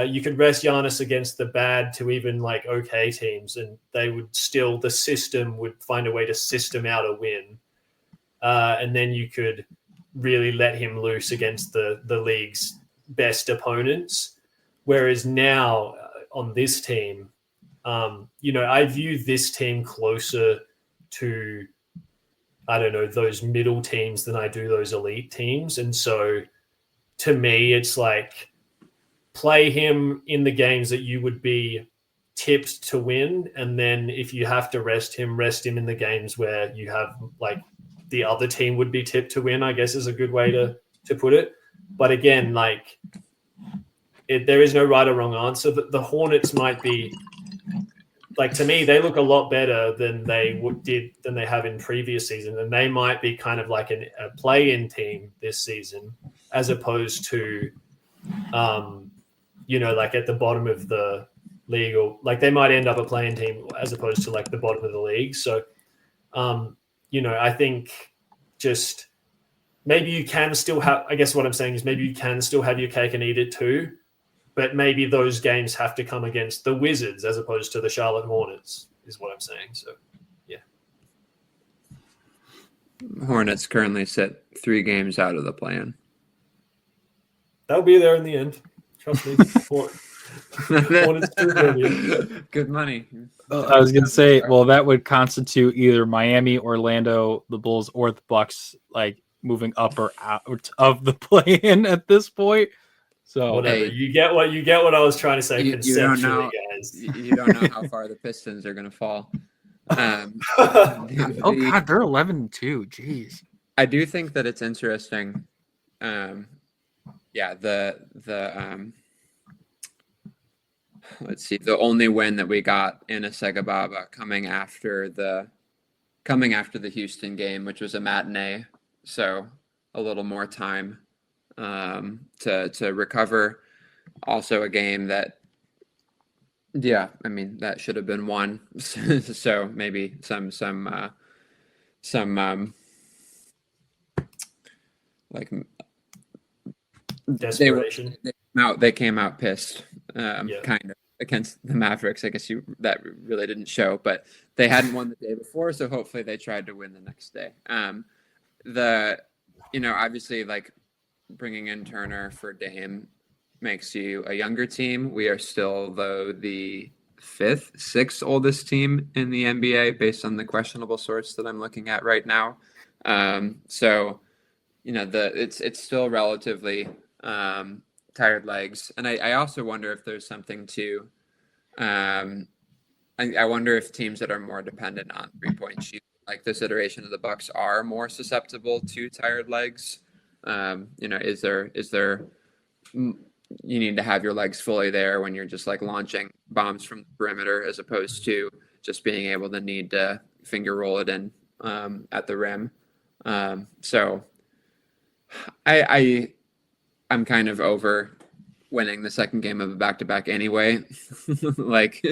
You could rest Giannis against the bad to even okay teams, and they would still, the system would find a way to system out a win. And then you could really let him loose against the league's best opponents. Whereas now on this team, I view this team closer to, I don't know, those middle teams than I do those elite teams. And so to me, it's play him in the games that you would be tipped to win, and then if you have to rest him in the games where you have the other team would be tipped to win, I guess is a good way to put it. But again, there is no right or wrong answer. The Hornets might be to me, they look a lot better than they have in previous seasons, and they might be kind of a play-in team this season as opposed to at the bottom of the league, or they might end up a playing team as opposed to the bottom of the league. So, I think just maybe you can still have, I guess what I'm saying is maybe you can still have your cake and eat it too, but maybe those games have to come against the Wizards as opposed to the Charlotte Hornets is what I'm saying. So, yeah. Hornets currently sit 3 games out of the play-in. They'll be there in the end. Trust me. Good money. I was going to say, that would constitute either Miami, Orlando, the Bulls, or the Bucks, moving up or out of the play-in at this point. So whatever. You get what I was trying to say conceptually, guys. You don't know how far the Pistons are going to fall. God, they're 11-2. Jeez. I do think that it's interesting. Let's see, the only win that we got in a Segababa coming after the Houston game, which was a matinee, so a little more time to recover. Also a game that, that should have been won. So maybe some desperation. They came out pissed, kind of against the Mavericks. I guess that really didn't show, but they hadn't won the day before, so hopefully they tried to win the next day. Obviously, bringing in Turner for Dame makes you a younger team. We are still, though, the sixth oldest team in the NBA based on the questionable source that I'm looking at right now. So, it's still relatively tired legs. And I also wonder if there's something to, I wonder if teams that are more dependent on 3-point shooting, like this iteration of the Bucks, are more susceptible to tired legs. Is there you need to have your legs fully there when you're just like launching bombs from the perimeter, as opposed to just being able to need to finger roll it in at the rim. So I'm kind of over winning the second game of a back-to-back anyway. Like,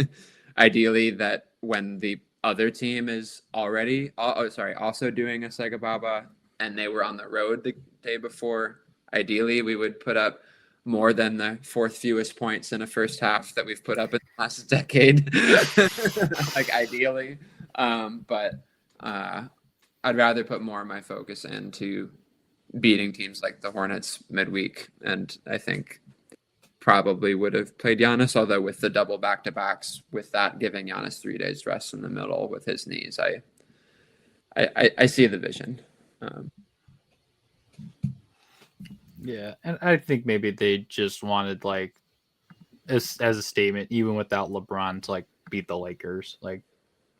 ideally, that when the other team is also doing a Segababa and they were on the road the day before, ideally we would put up more than the fourth fewest points in a first half that we've put up in the last decade. Like, ideally. But I'd rather put more of my focus into beating teams like the Hornets midweek. And I think probably would have played Giannis, although with the double back-to-backs, with that giving Giannis 3 days rest in the middle with his knees, I see the vision. Yeah, and I think maybe they just wanted, like, as a statement, even without LeBron, to like beat the Lakers. Like,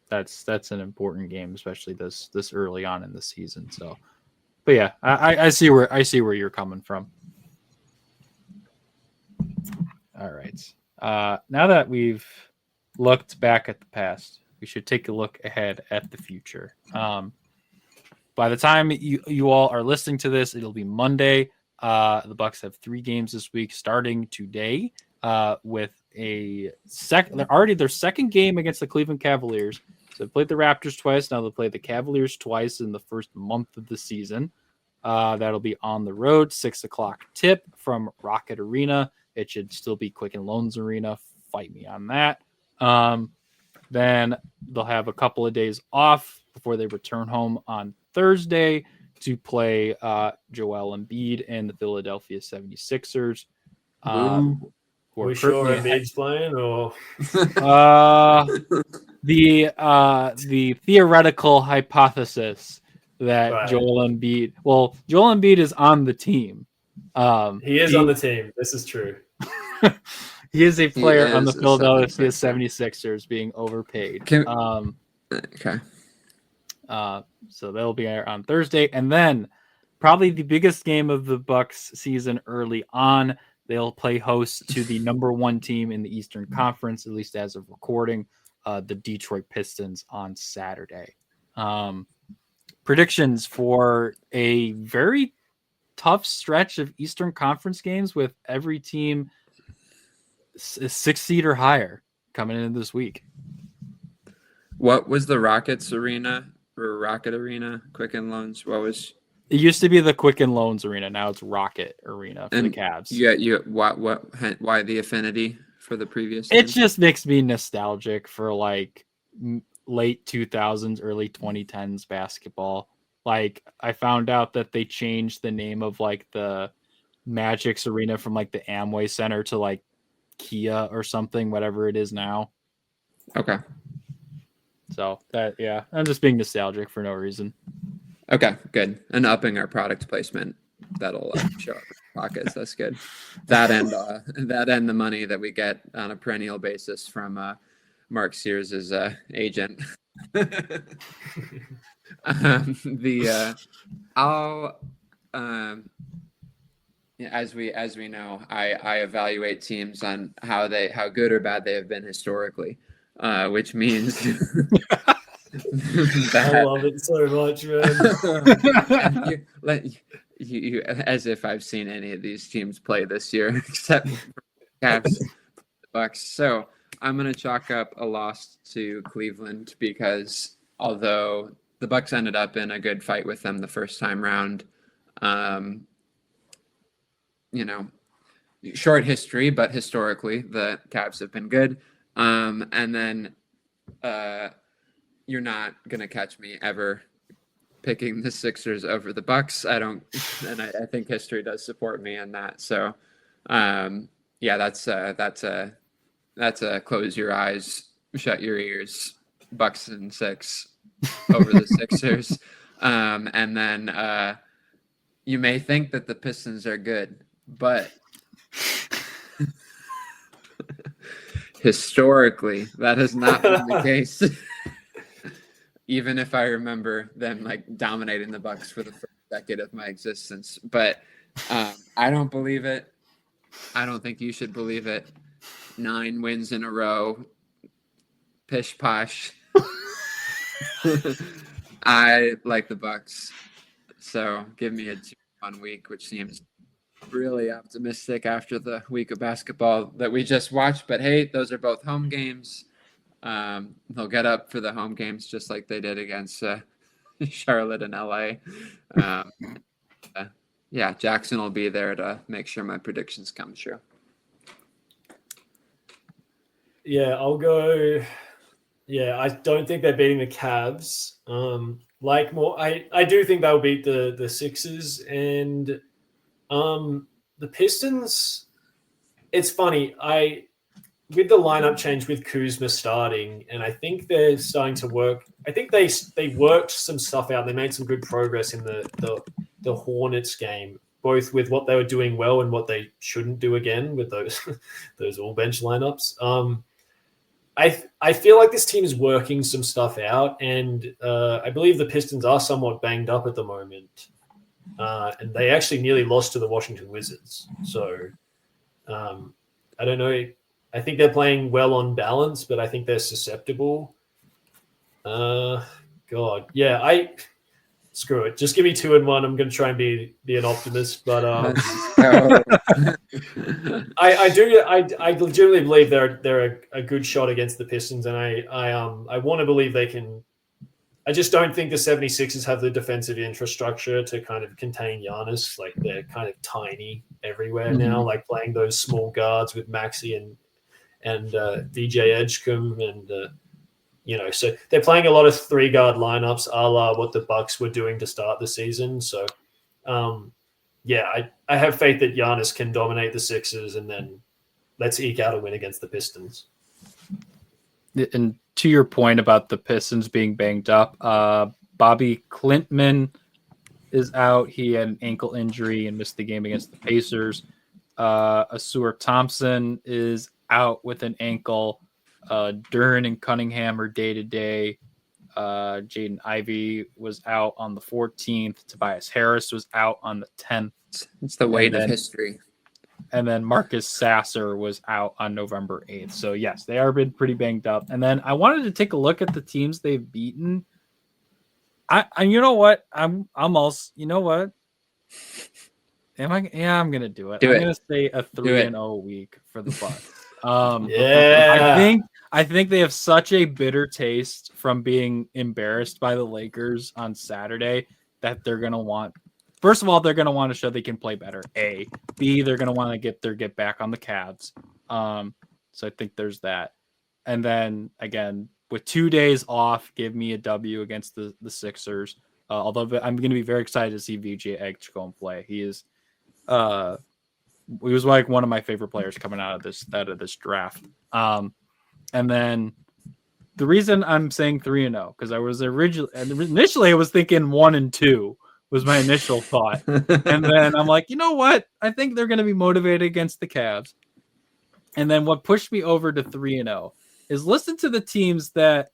that's an important game, especially this early on in the season. So, but yeah, I see where you're coming from. All right. Now that we've looked back at the past, we should take a look ahead at the future. By the time you all are listening to this, it'll be Monday. The Bucks have 3 games this week, starting today with a their second game against the Cleveland Cavaliers. So they played the Raptors twice. Now they'll play the Cavaliers twice in the first month of the season. That'll be on the road, 6:00 tip from Rocket Arena. It should still be Quicken Loans Arena. Fight me on that. Then they'll have a couple of days off before they return home on Thursday to play Joel Embiid and the Philadelphia 76ers. Are we sure Embiid's playing, or the theoretical hypothesis that Joel Embiid is on the team. He is on the team. This is true. He is a player on the Philadelphia 76ers being overpaid. Okay. So they'll be on Thursday. And then probably the biggest game of the Bucks season early on, they'll play host to the number 1 team in the Eastern Conference, at least as of recording, the Detroit Pistons on Saturday. Predictions for a very tough stretch of Eastern Conference games with every team 6 seed or higher coming in this week. What was the Rocket Arena, Quicken Loans? What was? It used to be the Quicken Loans Arena. Now it's Rocket Arena for the Cavs. Why the affinity for the previous? It just makes me nostalgic for like late 2000s, early 2010s basketball. Like, I found out that they changed the name of like the Magic's Arena from like the Amway Center to like Kia or something, whatever it is now. Okay. So I'm just being nostalgic for no reason. Okay, good. And upping our product placement, that'll show up in pockets. That's good. That and the money that we get on a perennial basis from Mark Sears' agent. As we know, I evaluate teams on how good or bad they have been historically, which means I love it so much, man. you as if I've seen any of these teams play this year, except for Cavs, Bucks. So I'm gonna chalk up a loss to Cleveland, because although the Bucks ended up in a good fight with them the first time round, short history, but historically the Cavs have been good. And then you're not gonna catch me ever picking the Sixers over the Bucks. I think history does support me in that. So that's a That's a close your eyes, shut your ears, Bucks in 6 over the Sixers. And then you may think that the Pistons are good, but historically, that has not been the case. Even if I remember them like dominating the Bucks for the first decade of my existence. But I don't believe it. I don't think you should believe it. 9 wins in a row. Pish posh. I like the Bucks. So give me a 2-1 week, which seems really optimistic after the week of basketball that we just watched. But hey, those are both home games. They'll get up for the home games just like they did against Charlotte and LA. Yeah, Jackson will be there to make sure my predictions come true. Yeah, I'll go. Yeah, I don't think they're beating the Cavs. I do think they'll beat the Sixers and the Pistons. It's funny. With the lineup change with Kuzma starting, and I think they're starting to work. I think they worked some stuff out. They made some good progress in the Hornets game, both with what they were doing well and what they shouldn't do again with those those all bench lineups. I feel like this team is working some stuff out, and I believe the Pistons are somewhat banged up at the moment, and they actually nearly lost to the Washington Wizards. So I don't know. I think they're playing well on balance, but I think they're susceptible. Screw it. Just give me 2-1. I'm going to try and be an optimist, but I legitimately believe they're a good shot against the Pistons, and I want to believe they can. I just don't think the 76ers have the defensive infrastructure to kind of contain Giannis. Like, they're kind of tiny everywhere now, like playing those small guards with Maxey and DJ Edgecombe, and so they're playing a lot of 3-guard lineups, a la what the Bucks were doing to start the season. So, I have faith that Giannis can dominate the Sixers, and then let's eke out a win against the Pistons. And to your point about the Pistons being banged up, Bobby Klintman is out. He had an ankle injury and missed the game against the Pacers. Asur Thompson is out with an ankle. Duran and Cunningham are day-to-day. Jaden Ivey was out on the 14th. Tobias Harris was out on the 10th. It's the weight of history. And then Marcus Sasser was out on November 8th. So, yes, they are been pretty banged up. And then I wanted to take a look at the teams they've beaten. You know what? I'm also, you know what? I'm going to do it. I'm going to say a 3-0 week for the Bucks. I think they have such a bitter taste from being embarrassed by the Lakers on Saturday that they're going to want. First of all, they're going to want to show they can play better. A. B. They're going to want to get back on the Cavs. So I think there's that. And then again, with 2 days off, give me a W against the Sixers. Although I'm going to be very excited to see VJ Edgecombe play. He is. He was like one of my favorite players coming out of this draft. And then the reason I'm saying 3-0 because I was initially I was thinking 1-2 was my initial thought, and then I'm like, you know what? I think they're going to be motivated against the Cavs. And then what pushed me over to 3-0 is listen to the teams that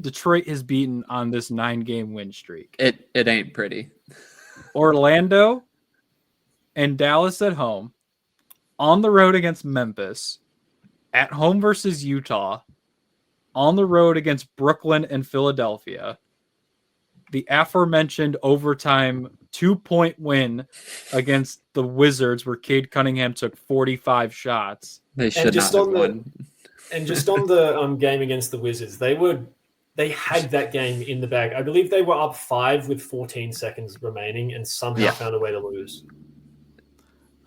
Detroit has beaten on this 9-game win streak. It ain't pretty. Orlando and Dallas at home, on the road against Memphis, at home versus Utah, on the road against Brooklyn and Philadelphia, the aforementioned overtime 2-point win against the Wizards where Cade Cunningham took 45 shots. They should not have won. And just on the game against the Wizards, they had that game in the bag. I believe they were up 5 with 14 seconds remaining and somehow found a way to lose.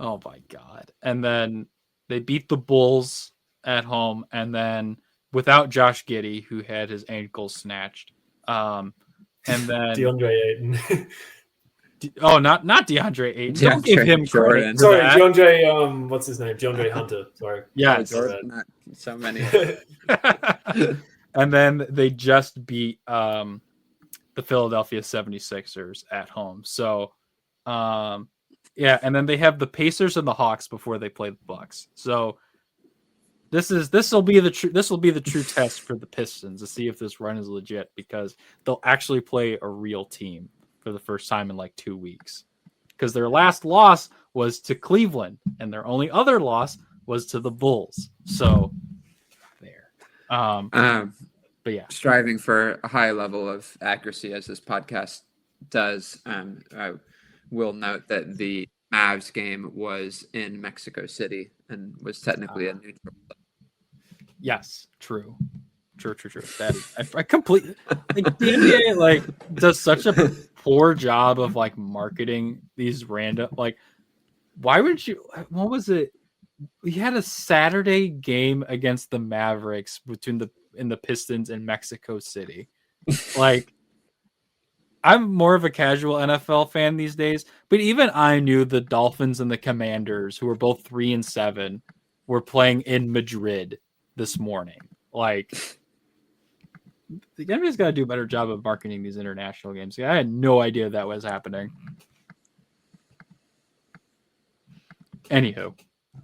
Oh my God. And then they beat the Bulls at home, and then without Josh Giddey, who had his ankle snatched. And then DeAndre Ayton. not DeAndre Ayton. Don't give him Jordan. credit. Sorry, that. DeAndre. What's his name? DeAndre Hunter. Sorry. Yes. Jordan, not so many. And then they just beat the Philadelphia 76ers at home. So, yeah, and then they have the Pacers and the Hawks before they play the Bucks. So this will be the true test for the Pistons to see if this run is legit, because they'll actually play a real team for the first time in like 2 weeks. Because their last loss was to Cleveland, and their only other loss was to the Bulls. So there. But yeah, striving for a high level of accuracy as this podcast does, I will note that the Mavs game was in Mexico City and was technically a neutral. Yes, true. That I completely like the NBA like does such a poor job of like marketing these random like. Why would you? What was it? We had a Saturday game against the Mavericks between the Pistons in Mexico City. Like, I'm more of a casual NFL fan these days, but even I knew the Dolphins and the Commanders, who were both 3-7, were playing in Madrid this morning. Like, the NBA's got to do a better job of marketing these international games. I had no idea that was happening. Anywho,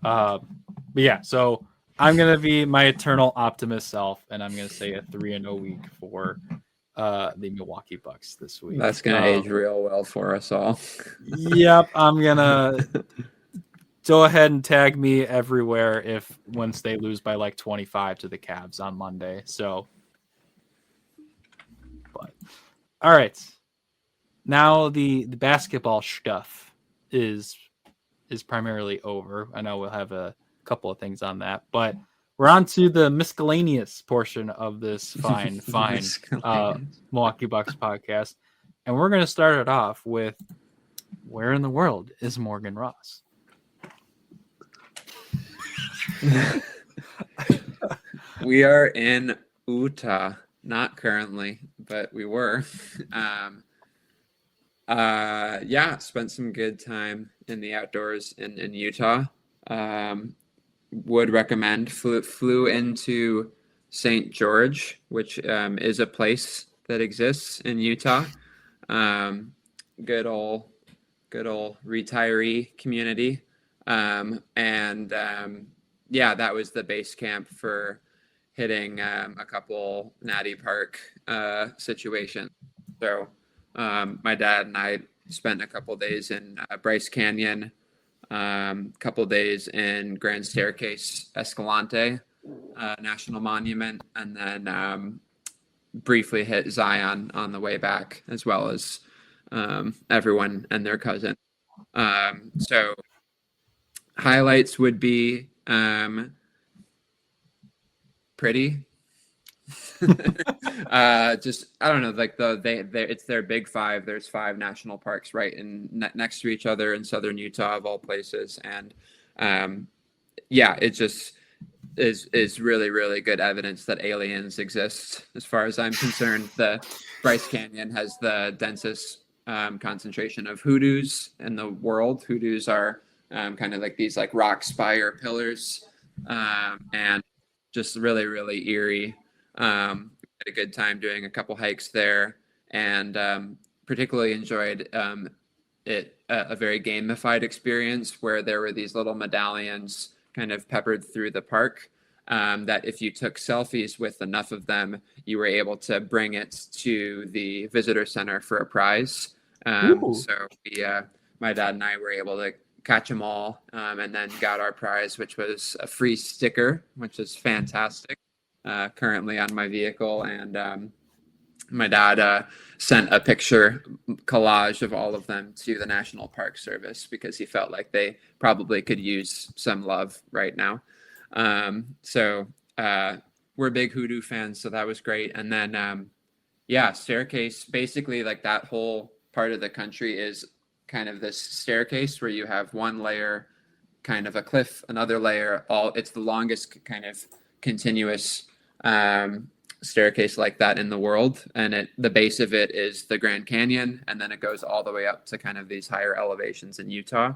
but yeah, so I'm gonna be my eternal optimist self, and I'm gonna say a 3-0 week for the Milwaukee Bucks this week. That's gonna age real well for us all. Yep, I'm gonna go ahead and tag me everywhere once they lose by like 25 to the Cavs on Monday. So, but all right, now the basketball stuff is primarily over. I know we'll have a couple of things on that, but we're on to the miscellaneous portion of this fine Milwaukee Bucks podcast. And we're going to start it off with, where in the world is Morgan Ross? We are in Utah, not currently, but we were. Spent some good time in the outdoors in Utah. Would recommend. Flew into St. George, which is a place that exists in Utah. Good old retiree community. That was the base camp for hitting a couple Natty Park situations. So my dad and I spent a couple days in Bryce Canyon, couple days in Grand Staircase Escalante National Monument, and then briefly hit Zion on the way back, as well as everyone and their cousin. So highlights would be pretty. Just I don't know, like it's their big five. There's 5 national parks right next to each other in southern Utah, of all places, and it just is really, really good evidence that aliens exist. As far as I'm concerned, the Bryce Canyon has the densest concentration of hoodoos in the world. Hoodoos are kind of like these like rock spire pillars, and just really, really eerie. Had a good time doing a couple hikes there, and particularly enjoyed a very gamified experience where there were these little medallions kind of peppered through the park, that if you took selfies with enough of them, you were able to bring it to the visitor center for a prize. So my dad and I were able to catch them all, and then got our prize, which was a free sticker, which is fantastic. Currently on my vehicle, and my dad sent a picture collage of all of them to the National Park Service because he felt like they probably could use some love right now. So we're big hoodoo fans, so that was great. And then Staircase, basically like that whole part of the country is kind of this staircase where you have one layer, kind of a cliff, another layer, it's the longest kind of continuous staircase like that in the world, and the base of it is the Grand Canyon, and then it goes all the way up to kind of these higher elevations in Utah.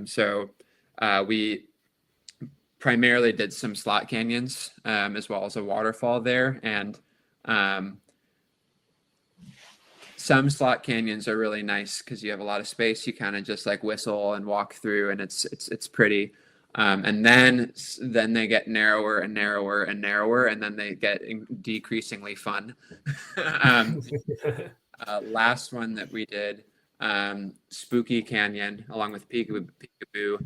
So we primarily did some slot canyons, as well as a waterfall there, and some slot canyons are really nice because you have a lot of space. You kind of just like whistle and walk through, and it's pretty. And then they get narrower and narrower and narrower, and then they get decreasingly fun. Last one that we did, Spooky Canyon, along with Peekaboo,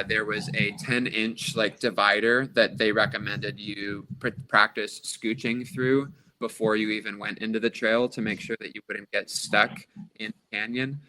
there was a 10-inch like divider that they recommended you practice scooching through before you even went into the trail to make sure that you wouldn't get stuck in the canyon.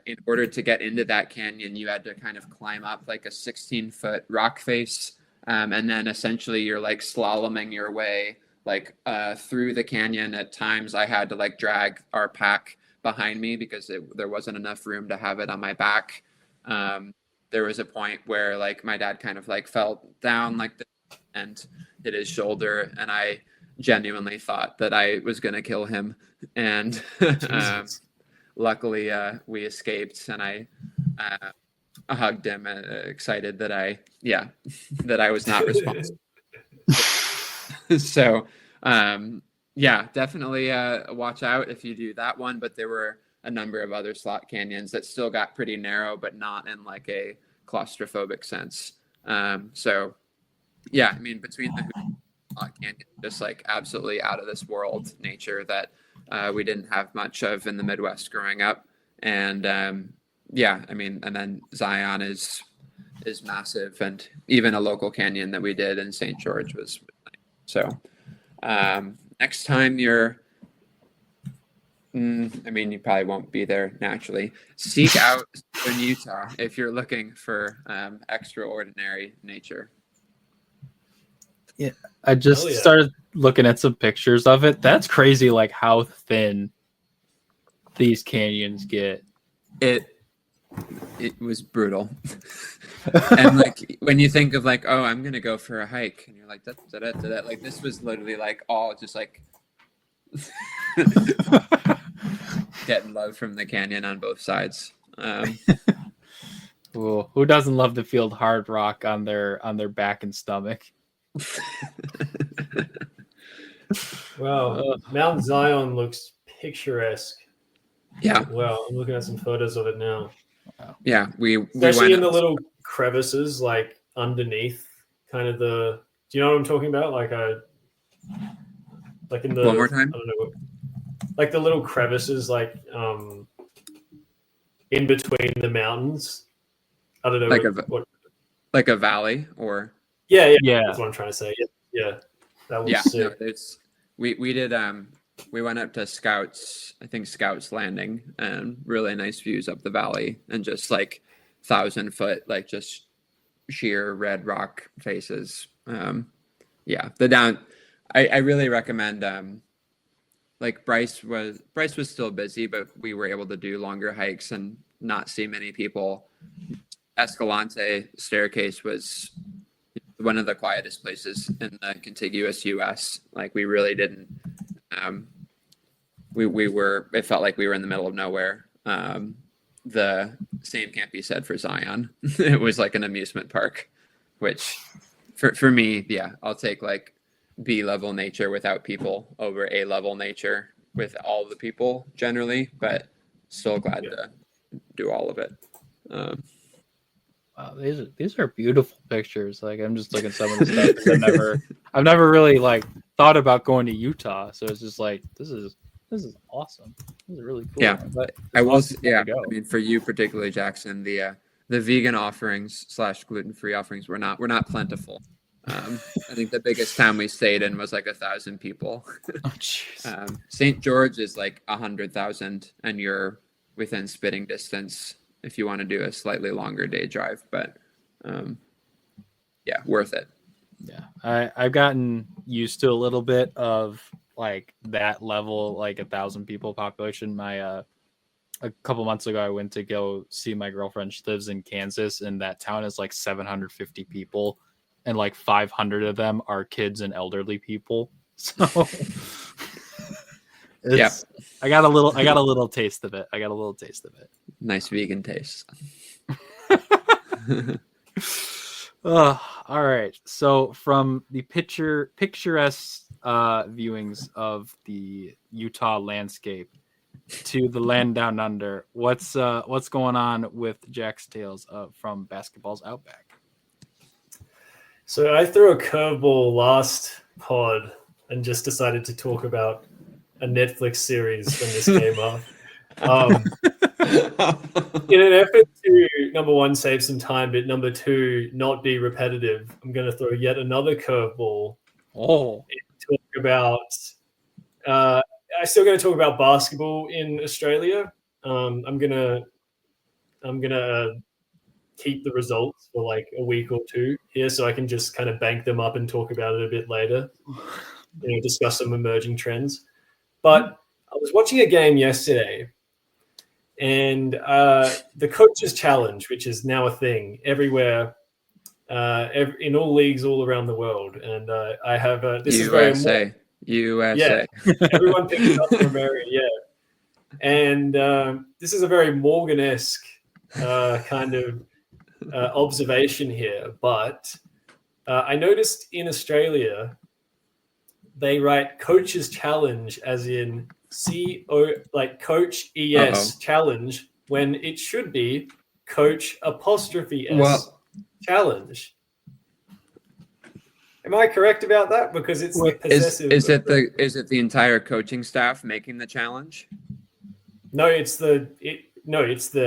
In order to get into that canyon, you had to kind of climb up like a 16-foot rock face. And then essentially you're like slaloming your way like through the canyon. At times I had to like drag our pack behind me because there wasn't enough room to have it on my back. There was a point where like my dad kind of like fell down like this and hit his shoulder, and I genuinely thought that I was going to kill him. And luckily we escaped, and I hugged him, excited that I was not responsible. So definitely watch out if you do that one. But there were a number of other slot canyons that still got pretty narrow, but not in like a claustrophobic sense. I mean, between the slot canyon, just like absolutely out of this world nature that we didn't have much of in the Midwest growing up. And I mean, and then Zion is massive, and even a local canyon that we did in St. George was nice. So next time you're I mean, you probably won't be there naturally. Seek out in Utah if you're looking for extraordinary nature. Yeah, I just started looking at some pictures of it. That's crazy, like how thin these canyons get. It was brutal. And like when you think of like, oh, I'm gonna go for a hike, and you're like, that, like this was literally like all just like getting love from the canyon on both sides. Ooh, who doesn't love to feel hard rock on their back and stomach? Wow, Mount Zion looks picturesque. Yeah. Wow, I'm looking at some photos of it now. Yeah, especially we in the little crevices, like underneath, kind of the. Do you know what I'm talking about? Like in the. One more time. I don't know. Like the little crevices, like in between the mountains. I don't know. Like a valley, or. Yeah. That's what I'm trying to say. Yeah. That was sick. No, we did. We went up to Scouts Landing, and really nice views up the valley, and just like 1,000-foot, like just sheer red rock faces. I really recommend. Like Bryce was still busy, but we were able to do longer hikes and not see many people. Escalante staircase was one of the quietest places in the contiguous U.S. Like we really didn't. It felt like we were in the middle of nowhere. The same can't be said for Zion. It was like an amusement park, which for me, I'll take like B-level nature without people over A-level nature with all the people generally, but still glad to do all of it. Wow, these are beautiful pictures. Like I'm just looking at some of the stuff 'cause I've never really like thought about going to Utah, so it's just like this is awesome. This is really cool. Yeah, but I mean, for you particularly, Jackson, the vegan offerings / gluten-free offerings were not plentiful. I think the biggest town we stayed in was like 1,000 people. Oh, jeez. St. George is like 100,000, and you're within spitting distance if you want to do a slightly longer day drive. But worth it. Yeah, I've gotten used to a little bit of like that level, like 1,000 people population. A couple months ago, I went to go see my girlfriend. She lives in Kansas, and that town is like 750 people. and like 500 of them are kids and elderly people. So it's, I got a little taste of it. Nice vegan taste. All right. So from the picturesque viewings of the Utah landscape to the land down under, what's going on with Jack's Tales from Basketball's Outback? So I threw a curveball last pod and just decided to talk about a Netflix series when this came up. In an effort to, number one, save some time, but number two, not be repetitive, I'm going to throw yet another curveball. Oh, Talk about. I'm still going to talk about basketball in Australia. I'm gonna keep the results for like a week or two here, so I can just kind of bank them up and talk about it a bit later. Discuss some emerging trends. But I was watching a game yesterday, and the Coaches Challenge, which is now a thing everywhere, in all leagues all around the world, and I have this USA. is very yeah. Everyone picks it up from America, yeah. And this is a very Morgan-esque kind of observation here, but I noticed in Australia they write Coaches Challenge as in CO, like Coach ES Challenge, when it should be Coach apostrophe S Challenge. Am I correct about that? Because it's the possessive. Is it the entire coaching staff making the challenge? No, it's the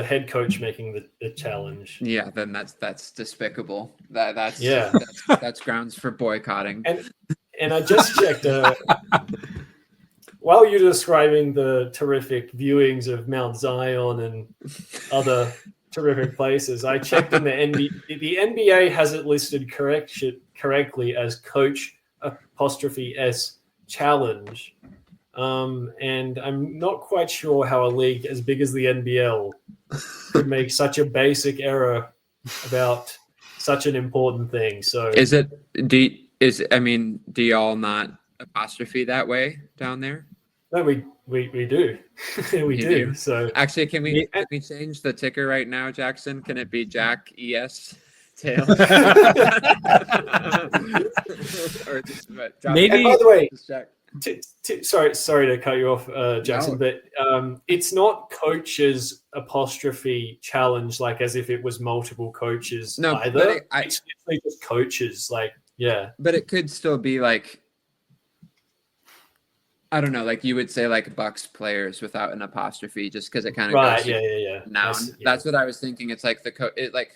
head coach making the challenge. Yeah, then that's despicable. That's grounds for boycotting. And I just checked. While you're describing the terrific viewings of Mount Zion and other terrific places, I checked in the NBA. The NBA has it listed correctly as Coach apostrophe S Challenge. And I'm not quite sure how a league as big as the NBL could make such a basic error about such an important thing. So do y'all not apostrophe that way down there? No, we do. we do. So actually, can we change the ticker right now, Jackson? Can it be Jack ES Tails? Or just maybe. And by the way, sorry to cut you off, Jackson, but it's not Coaches apostrophe challenge, like as if it was multiple coaches either. It's literally just coaches, like, yeah. But it could still be like, I don't know, like you would say like Bucks players without an apostrophe, just because it kind of goes noun. That's what I was thinking. It's like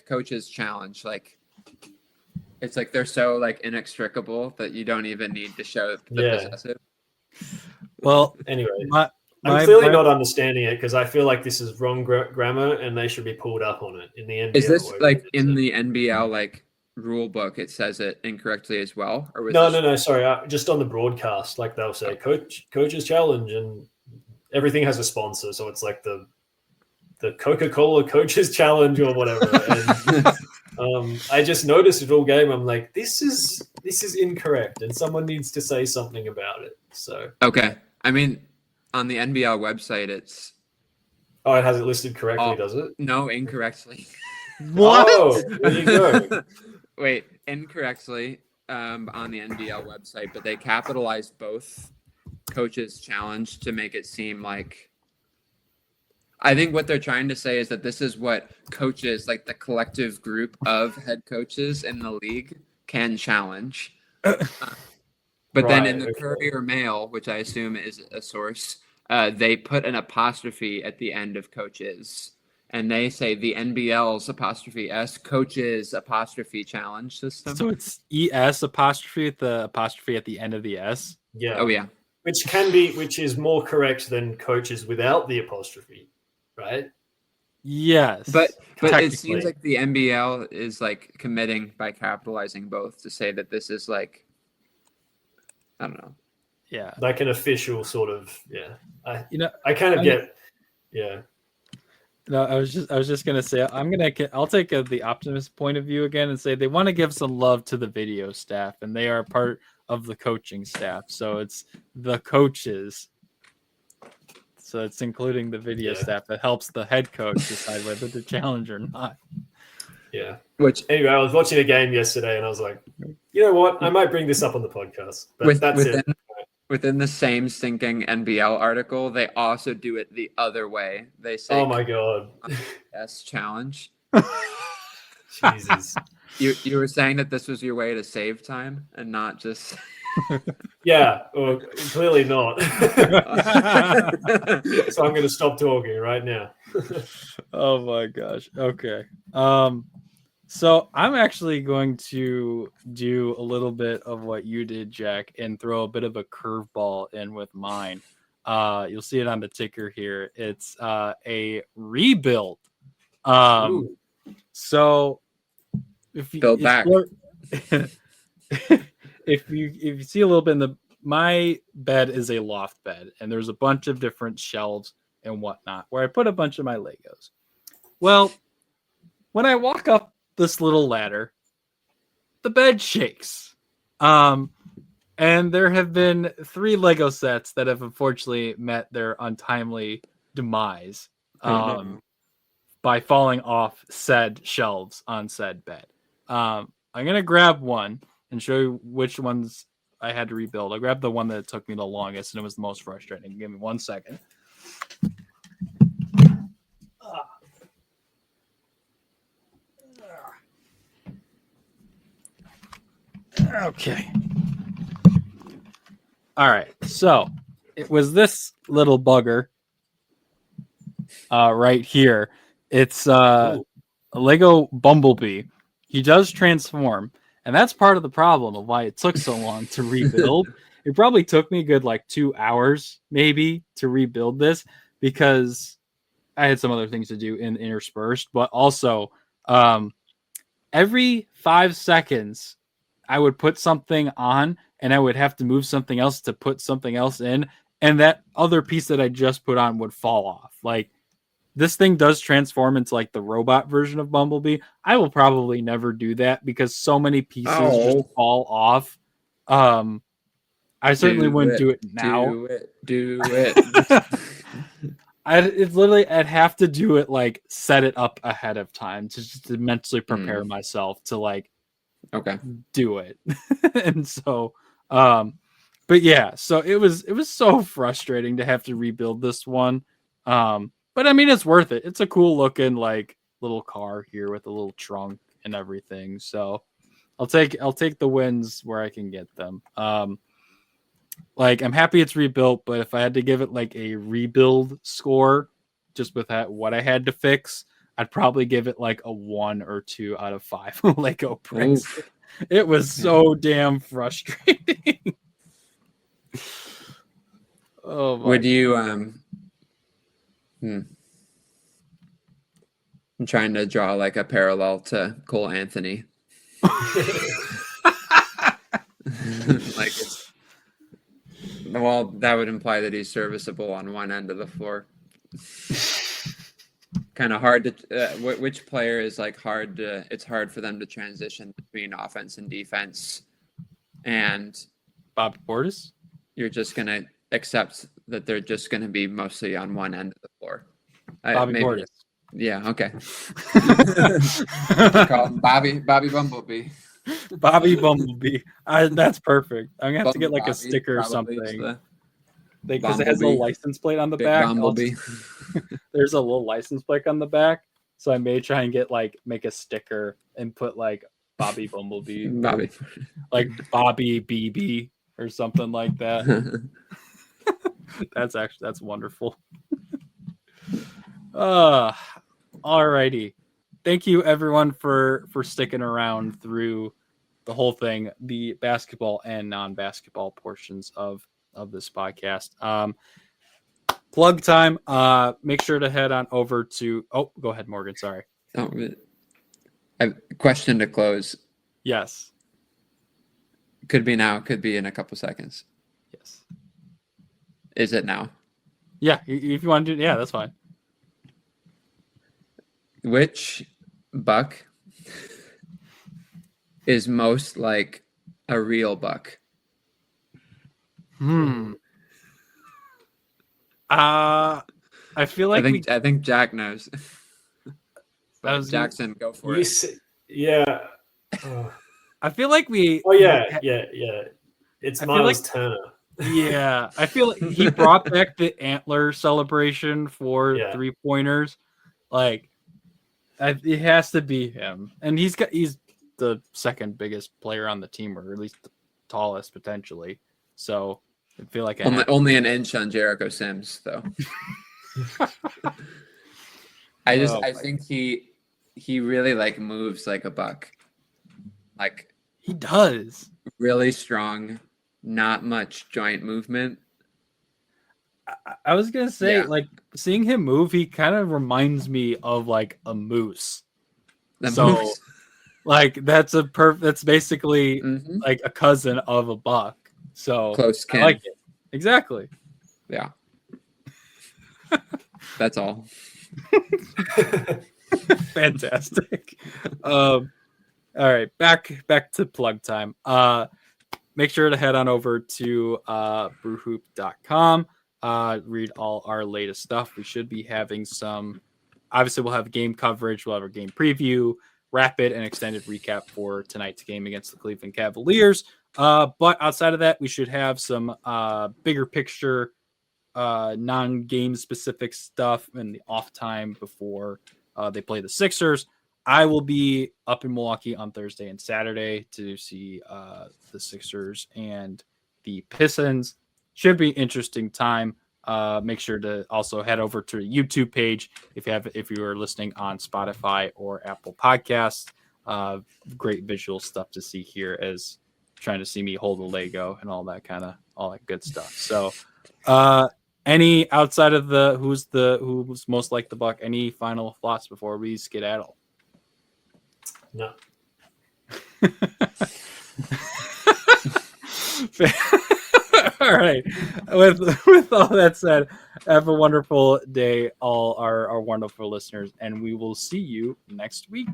Coaches Challenge, like it's like they're so like inextricable that you don't even need to show the possessive. Well, anyway, I'm clearly not understanding it because I feel like this is wrong grammar and they should be pulled up on it in the NBL. Is this like in the NBL like rule book? It says it incorrectly as well, or was no. Sorry, just on the broadcast, like they'll say Coaches Challenge, and everything has a sponsor, so it's like the Coca-Cola Coaches Challenge or whatever. And I just noticed it all game. I'm like, this is incorrect, and someone needs to say something about it. So okay, I mean, on the NBL website, it's it has it listed correctly, does it? No, incorrectly. What? Oh, there you go. Wait, incorrectly on the NBL website, but they capitalized both Coaches Challenge to make it seem like. I think what they're trying to say is that this is what coaches, like the collective group of head coaches in the league, can challenge. But then in the Courier Mail, which I assume is a source, they put an apostrophe at the end of coaches. And they say the NBL's apostrophe S Coaches apostrophe challenge system. So it's ES apostrophe with the apostrophe at the end of the S. Yeah. Oh yeah. Which is more correct than Coaches without the apostrophe, right? Yes. But it seems like the NBL is like committing by capitalizing both to say that this is like, I don't know. Yeah. Like an official sort of, I kind of get, yeah. No, I was just gonna say I'll take the optimist point of view again and say they want to give some love to the video staff, and they are part of the coaching staff, so it's the coaches. So it's including the video staff that helps the head coach decide whether to challenge or not. Yeah. Which Anyway, I was watching a game yesterday, and I was like, you know what? I might bring this up on the podcast, but that's it. Within the same stinking NBL article, they also do it the other way. They say, "Oh my god, yes, challenge." Jesus. You were saying that this was your way to save time and not just. Yeah, well, clearly not. So I'm going to stop talking right now. Oh my gosh. Okay. So I'm actually going to do a little bit of what you did, Jack, and throw a bit of a curveball in with mine. You'll see it on the ticker here. It's a rebuild. So if you Build back. if you see a little bit my bed is a loft bed, and there's a bunch of different shelves and whatnot where I put a bunch of my Legos. Well, when I walk up this little ladder, the bed shakes. And there have been 3 Lego sets that have unfortunately met their untimely demise by falling off said shelves on said bed. I'm going to grab one and show you which ones I had to rebuild. I grabbed the one that took me the longest and it was the most frustrating. Give me 1 second. Okay. All right. So it was this little bugger right here. It's a Lego Bumblebee. He does transform, and that's part of the problem of why it took so long to rebuild. It probably took me a good 2 hours maybe to rebuild this because I had some other things to do interspersed, but also every 5 seconds I would put something on and I would have to move something else to put something else in, and that other piece that I just put on would fall off. This thing does transform into the robot version of Bumblebee. I will probably never do that because so many pieces just fall off. I certainly wouldn't do it now. Do it. It's literally, I'd have to do it set it up ahead of time to just mentally prepare myself to do it. And so, but yeah, so it was so frustrating to have to rebuild this one. But I mean, it's worth it. It's a cool looking little car here with a little trunk and everything. So I'll take the wins where I can get them. I'm happy it's rebuilt, but if I had to give it a rebuild score, just with what I had to fix, I'd probably give it a 1 or 2 out of 5 Lego bricks. Oof. It was so damn frustrating. Oh my Would you I'm trying to draw a parallel to Cole Anthony. Well, that would imply that he's serviceable on one end of the floor. Kind of hard to which player is hard to, it's hard for them to transition between offense and defense. And Bobby Portis, you're just going to accept that they're just going to be mostly on one end of the floor. Bobby Portis. Yeah, okay. Call him Bobby Bumblebee. Bobby Bumblebee. That's perfect. I'm gonna have to get a sticker or something. Because it has a little license plate on the back. There's a little license plate on the back, so I may try and make a sticker and put Bobby Bumblebee, Bobby BB or something like that. That's wonderful. Alrighty. Thank you everyone for sticking around through the whole thing, the basketball and non-basketball portions of this podcast. Plug time. Make sure to head on over to go ahead, Morgan. Sorry. I have a question to close. Yes. Could be now, could be in a couple seconds. Yes. Is it now? Yeah, if you want to do, yeah, that's fine. Which Buck is most like a real Buck? I feel like I think Jack knows. But was Jackson, go for You it. see, yeah. Oh. I feel like we. Oh yeah. It's I feel Miles like- Turner. Yeah, I feel like he brought back the antler celebration for Yeah. 3-pointers. Like, it has to be him, and he's the second biggest player on the team, or at least the tallest potentially. So I feel like Only an inch on Jericho Sims, though. I think he really like moves like a Buck. Like he does. Really strong, not much joint movement. I was gonna say, Yeah. like, seeing him move, he kind of reminds me of like a moose. The So, moves. like, that's basically Mhm. like a cousin of a buck. So Close I kin. like it. Exactly. Yeah. That's all. Fantastic. All right, back to plug time. Make sure to head on over to brewhoop.com. Read all our latest stuff. We should be having some. Obviously, we'll have game coverage. We'll have our game preview, rapid and extended recap for tonight's game against the Cleveland Cavaliers. But outside of that, we should have some bigger picture, non-game specific stuff in the off time before they play the Sixers. I will be up in Milwaukee on Thursday and Saturday to see the Sixers and the Pistons. Should be an interesting time. Make sure to also head over to the YouTube page if you are listening on Spotify or Apple Podcasts. Great visual stuff to see here as trying to see me hold a Lego and all that good stuff. So any outside of who's most like the Buck, any final thoughts before we skedaddle? No. All right. With all that said, have a wonderful day, all our wonderful listeners, and we will see you next week.